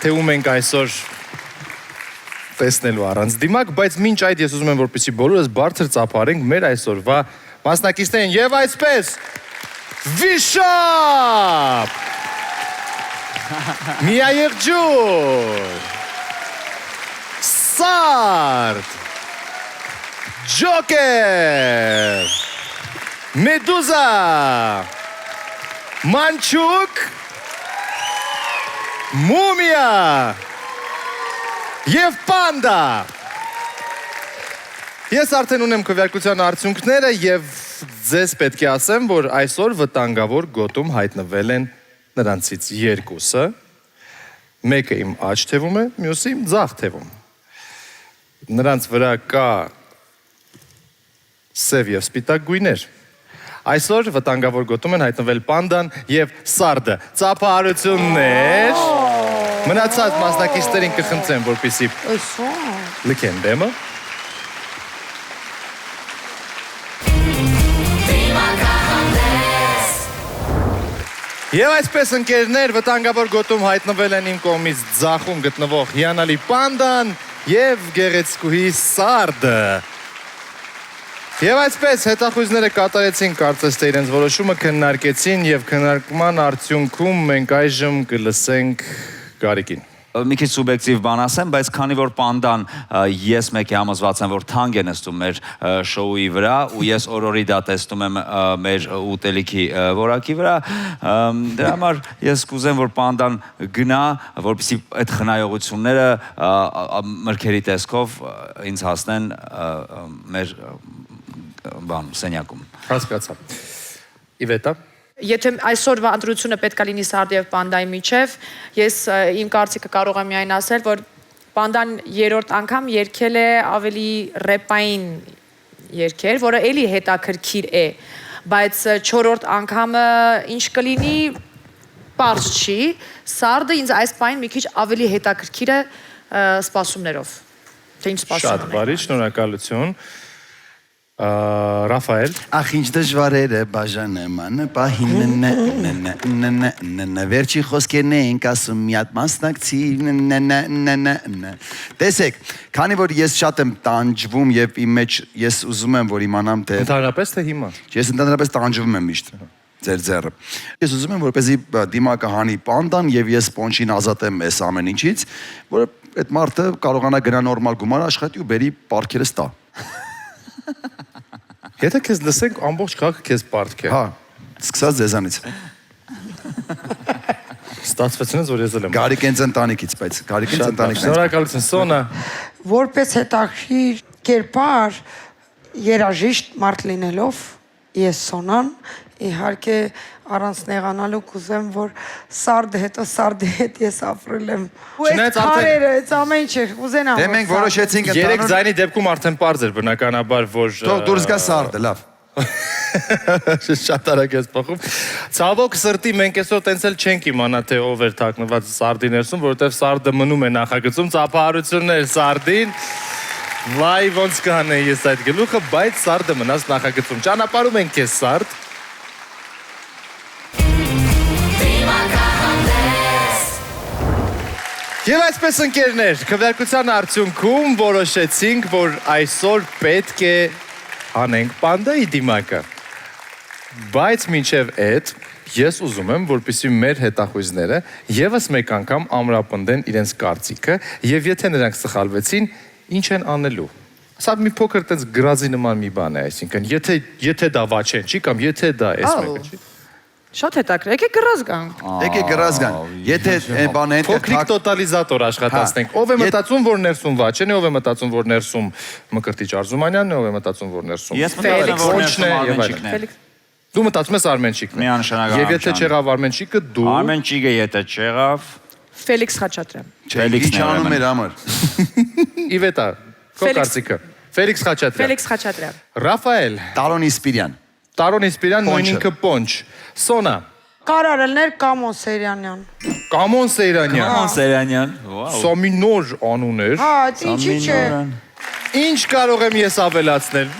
թե ում ենք այսօր տեսնելու առանց դիմակ, բայց մինչ այդ ես ուզում եմ որպեսզի բոլորս բարձր ծափարենք մեր այսօրվա մասնակիցներին եւ այսպես Վիշապ Միաեղջուր Սարդ Ջոկեր Մեդուզա, Մանչուկ, Մումիա և Պանդա։ Ես արդեն ունեմ քվեարկության արդյունքները և ձեզ պետք է ասեմ, որ այսօր վտանգավոր գոտում հայտնվել են նրանցից երկուսը, մեկը իմ աջ թևում է, մյուսը իմ ձախ թևում։ Նրանց վրա կա սև և սպիտակ գույներ։ Այսօր վտանգավոր գոտում են հայտնվել պանդան եւ սարդը։ Ծափահարություններ։ Մնացած մասնակիցներին կխնդրեմ, որպեսզի լքեն բեմը։ Եվ այսպես ընկերներ, վտանգավոր գոտում հայտնվել են իմ կողմից ձախում գտնվող հիանալի պանդան եւ գեղեցկուհի սարդը։ Եվ այսպես հետախույզները կատարեցին, կարծես թե իրենց որոշումը քննարկեցին եւ քննարկման արդյունքում մենք այժմ կլսենք Գարիկին։ Մի քիչ սուբյեկտիվ բան ասեմ, բայց քանի որ պանդան ես մեկի համոզված եմ, որ թանկ է նստում մեր շոուի վրա ու ես օրորի դա տեսնում եմ մեր ուտելիքի որակի վրա, դրա համար ես կուզեմ, որ պանդան գնա, որպեսզի այդ խնայողությունները մրգերի տեսքով ինձ հասնեն մեր սենյակում։ Հասկացա։ Իվետա։ Եթե այսօրվա ընտրությունը պետք է լինի սարդի եւ պանդայի միջև, ես իմ կարծիքը կարող եմ միայն ասել, որ պանդան երրորդ անգամ երգել է ավելի ռեպային երգեր, որը էլի հետաքրքիր է, բայց չորրորդ անգամը ինչ կլինի, պարզ չի, սարդը ինձ այս պայն մի քիչ ավելի հետաքրքիր է սպասումներով, թե ինչ սպասում ունենք։ Շատ բարի, շնորհակալություն։ Ռաֆայել։ Ախ, ինչ դժվարեր է բաժանեման, պահին վերջի խոսքերն ենք ասում, մի հատ մասնակցի, Տեսեք, քանի որ ես շատ եմ տանջվում եւ իմ մեջ ես ուզում եմ, որ իմանամ թե Ընդհանրապես թե հիմա։ Ես ընդհանրապես տանջվում եմ միշտ ձեր ձեռը։ Ես ուզում եմ, որպեսզի դիմակահանի պանդան եւ ես պոնչին ազատեմ այս ամեն ինչից, որը այդ մարդը կարողանա գնա նորմալ գումար աշխատի ու բերի պարքերս տա։ Եթե քեզ լսենք, ամբողջ քաղաքը քեզ պարտք է։ Հա, սկսած ձեզանից։ Ստացվեցնեց, որ ես էլ եմ։ Գարիկենց ընտանիքից, բայց Գարիկենց ընտանիքից։ Շնորհակալություն, Սոնա։ Որպես հետաքրքիր կերպար երաժիշտ մարդ լինելով, ես Սոնան, իհարկե առանց նեղանալու կուզեմ, որ սարդը հետ ես ապրել եմ։ Ու այս քարերը, այս ամեն ինչ ուզենամ։ Դե մենք որոշեցինք Երեք ձայնի դեպքում արդեն պարզ էր բնականաբար, որ Թող դուրս գա սարդը, լավ։ Շատ արագ ես փոխում։ Ցավոք սրտի մենք այսօր տենց էլ չենք իմանա թե ով էր թաքնված սարդի ներսում, որովհետև սարդը մնում է նախագծում, ծափահարություններ սարդին։ Վայ, ոնց կանեի ես այդ գլուխը, բայց սարդը մնաց նախագծում։ Ճանապարհում ենք քեզ սարդ։ Եվ այսպես ընկերներ, քվեարկության արդյունքում որոշեցինք, որ այսօր պետք է հանենք պանդայի դիմակը։ Բայց մինչև այդ ես ուզում եմ, որպեսզի մեր հետախույզները եւս մեկ անգամ ամրապնդեն իրենց կարծիքը եւ եթե նրանք սխալվեցին, ինչ են անելու։ Սա մի փոքր տես գրազի նման մի բան է, այսինքն եթե դա վաչեն չի կամ եթե դա էս մեկը չի։ Շատ հետաքրքիր, եկեք գրազ գանք։ Եկեք գրազ գանք։ Եթե բանը հետ փոքրիկ տոտալիզատոր աշխատացնենք։ Ով է մտածում, որ ներսում վաչեն է, ով է մտածում, որ ներսում Մկրտիչ Արզումանյանն է, ով է մտածում, որ ներսում Ես մտածում եմ, որ ներսում Արմենչիկն է։ Դու մտածում ես Արմենչիկն է։ Միանշանակ Եվ եթե չեղավ Արմենչիկը, դու Արմենչիկը եթե չեղավ Ֆելիքս Խաչատրյան։ Ֆելիքսն է անում էր համար։ Իվետա, քո կարծիքը։ Ֆելիքս Խաչատրյան։ Ֆելիքս Խաչատրյան։ Ռաֆայել։ Տարոն Իսպիրյան։ Տարոն Իսպիրյան, նույն ինքը Պոնչ։ Սոնա։ Կարարելներ Կամոն Սեյրանյան։ Կամոն Սեյրանյան։ Կամոն Սեյրանյան։ Սա մի նոր անուն էր։ Հա, ինչի՞ չէ։ Ինչ կարող եմ ես ավելացնել։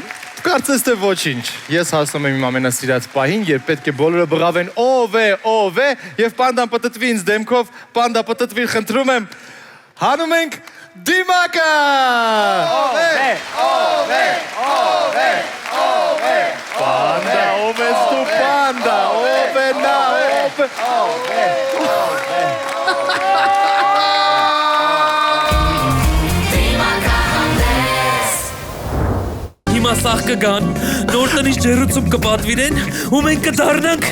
Կարծես թե ոչինչ։ Ես հասնում եմ իմ ամենասիրած պահին, երբ պետք է բոլորը բղավեն ով է, եւ պանդան պտտվի ինձ դեմքով, պանդա պտտվի, խնդրում եմ, հանում ենք դիմակը։ Պանդա, ով ես դու պանդա, ով է նա, ով է։ Հիմա սաղ կգան, նոր տնից ջերուցում կպատվիրեն, ու մենք կդառնանք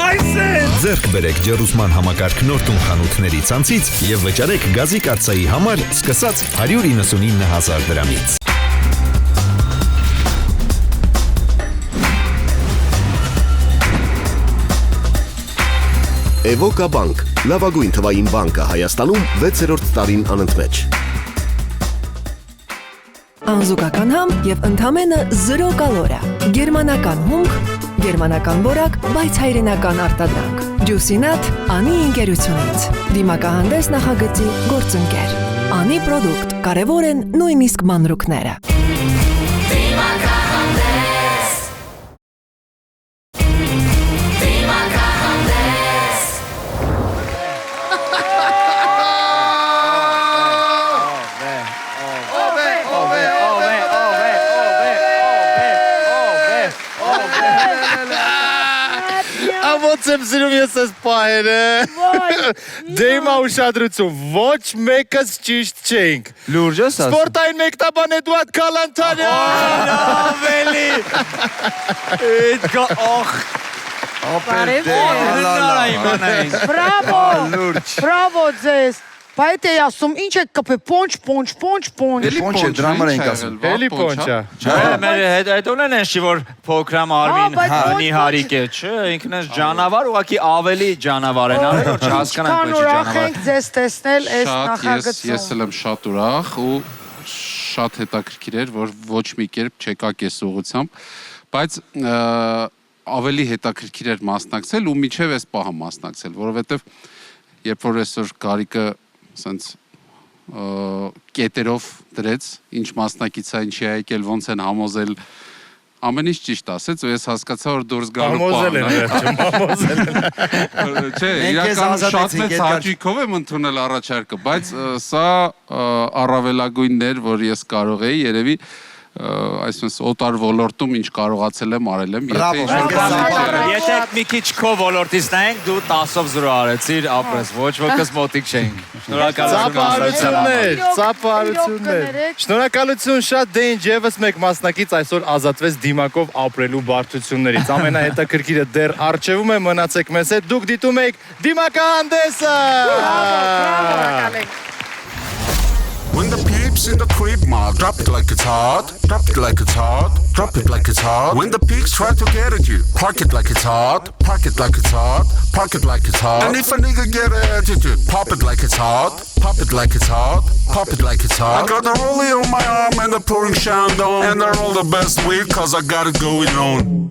այս է։ Ձեռք բերեք ջերուսման համակարգ նոր տուն խանութների ցանցից եւ վճարեք գազի կաթսայի համար սկսած 199,000 դրամից։ Էվոկա բանկ, լավագույն թվային բանկը Հայաստանում 6-րդ տարին անընդմեջ։ Անզուգական համ եւ ընդամենը 0 կալորիա։ Գերմանական հումք, գերմանական բորակ, բայց հայրենական արտադրանք։ Ջուսինատ Անի ընկերությունից։ Դիմակահանդես նախագծի գործընկեր։ Անի պրոդուկտ, կարևոր են նույնիսկ մանրուքները։ Ոնց եմ սիրում ես այս պահերը։ Դեմա ուշադրություն, ոչ մեկս ճիշտ չենք։ Լուրջ ես ասում։ Սպորտային մեկտաբան Էդուարդ Կալանթարյան։ Ավելի։ Էդգա ախ։ Բրավո ձեզ։ Բայց է ասում, ինչ է կպե, պոնչ։ Պոնչ է, դրամար ենք ասում։ Էլի պոնչա։ Մեր հետոնեն են շի, որ փոքրամ Արմին հնի հարիկ է, չէ, ինքն ես ճանավար, ուղղակի ավելի ճանավար են արել, որ չհասկանանք Ինչքան ոչ ուրախ ճանավար։ ենք ձեզ տեսնել այս նախագծում։ Ես էլ եմ շատ ուրախ ու շատ հետաքրքիր էր, որ ոչ մի կերպ չեկակ այս ուղղությամբ, բայց ավելի հետաքրքիր էր մասնակցել ու միջև այս պահը մասնակցել, որովհետև երբ որ այսօր Գարիկը սենց կետերով դրեց, ինչ մասնակիցա, ինչի է եկել, ոնց են համոզել, ամեն ինչ ճիշտ ասեց, ու ես հասկացա, որ դուրս գալու պահն է։ Համոզել են։ Չէ, իրականում շատ մեծ հաճույքով եմ ընդունել առաջարկը, բայց սա առավելագույնն էր, որ ես կարող էի, երևի այսպես օտար ոլորտում ինչ կարողացել եմ արել եմ, Եթե մի քիչ քո ոլորտից նայենք, դու 10-ով 0 արեցիր, ապրես, ոչ ոքս մոտիկ չենք։ Ծափարություններ։ Շնորհակալություն շատ դե ինչ եւս մեկ մասնակից այսօր ազատվեց դիմակով ապրելու բարդություններից։ Ամենահետաքրքիրը դեռ առջևում է, մնացեք մեզ հետ, դուք դիտում եք Դիմակահանդեսը։ When the peeps in the crib, ma, drop it like it's hot, drop it like it's hot, drop it like it's hot. When the pigs try to get at you, park it like it's hot, park it like it's hot, park it like it's hot. And if a nigga get an attitude, pop it like it's hot, pop it like it's hot, pop it like it's hot. I got the rollie on my arm and the pouring Chandon, and they're all the best weed cause I got it going on.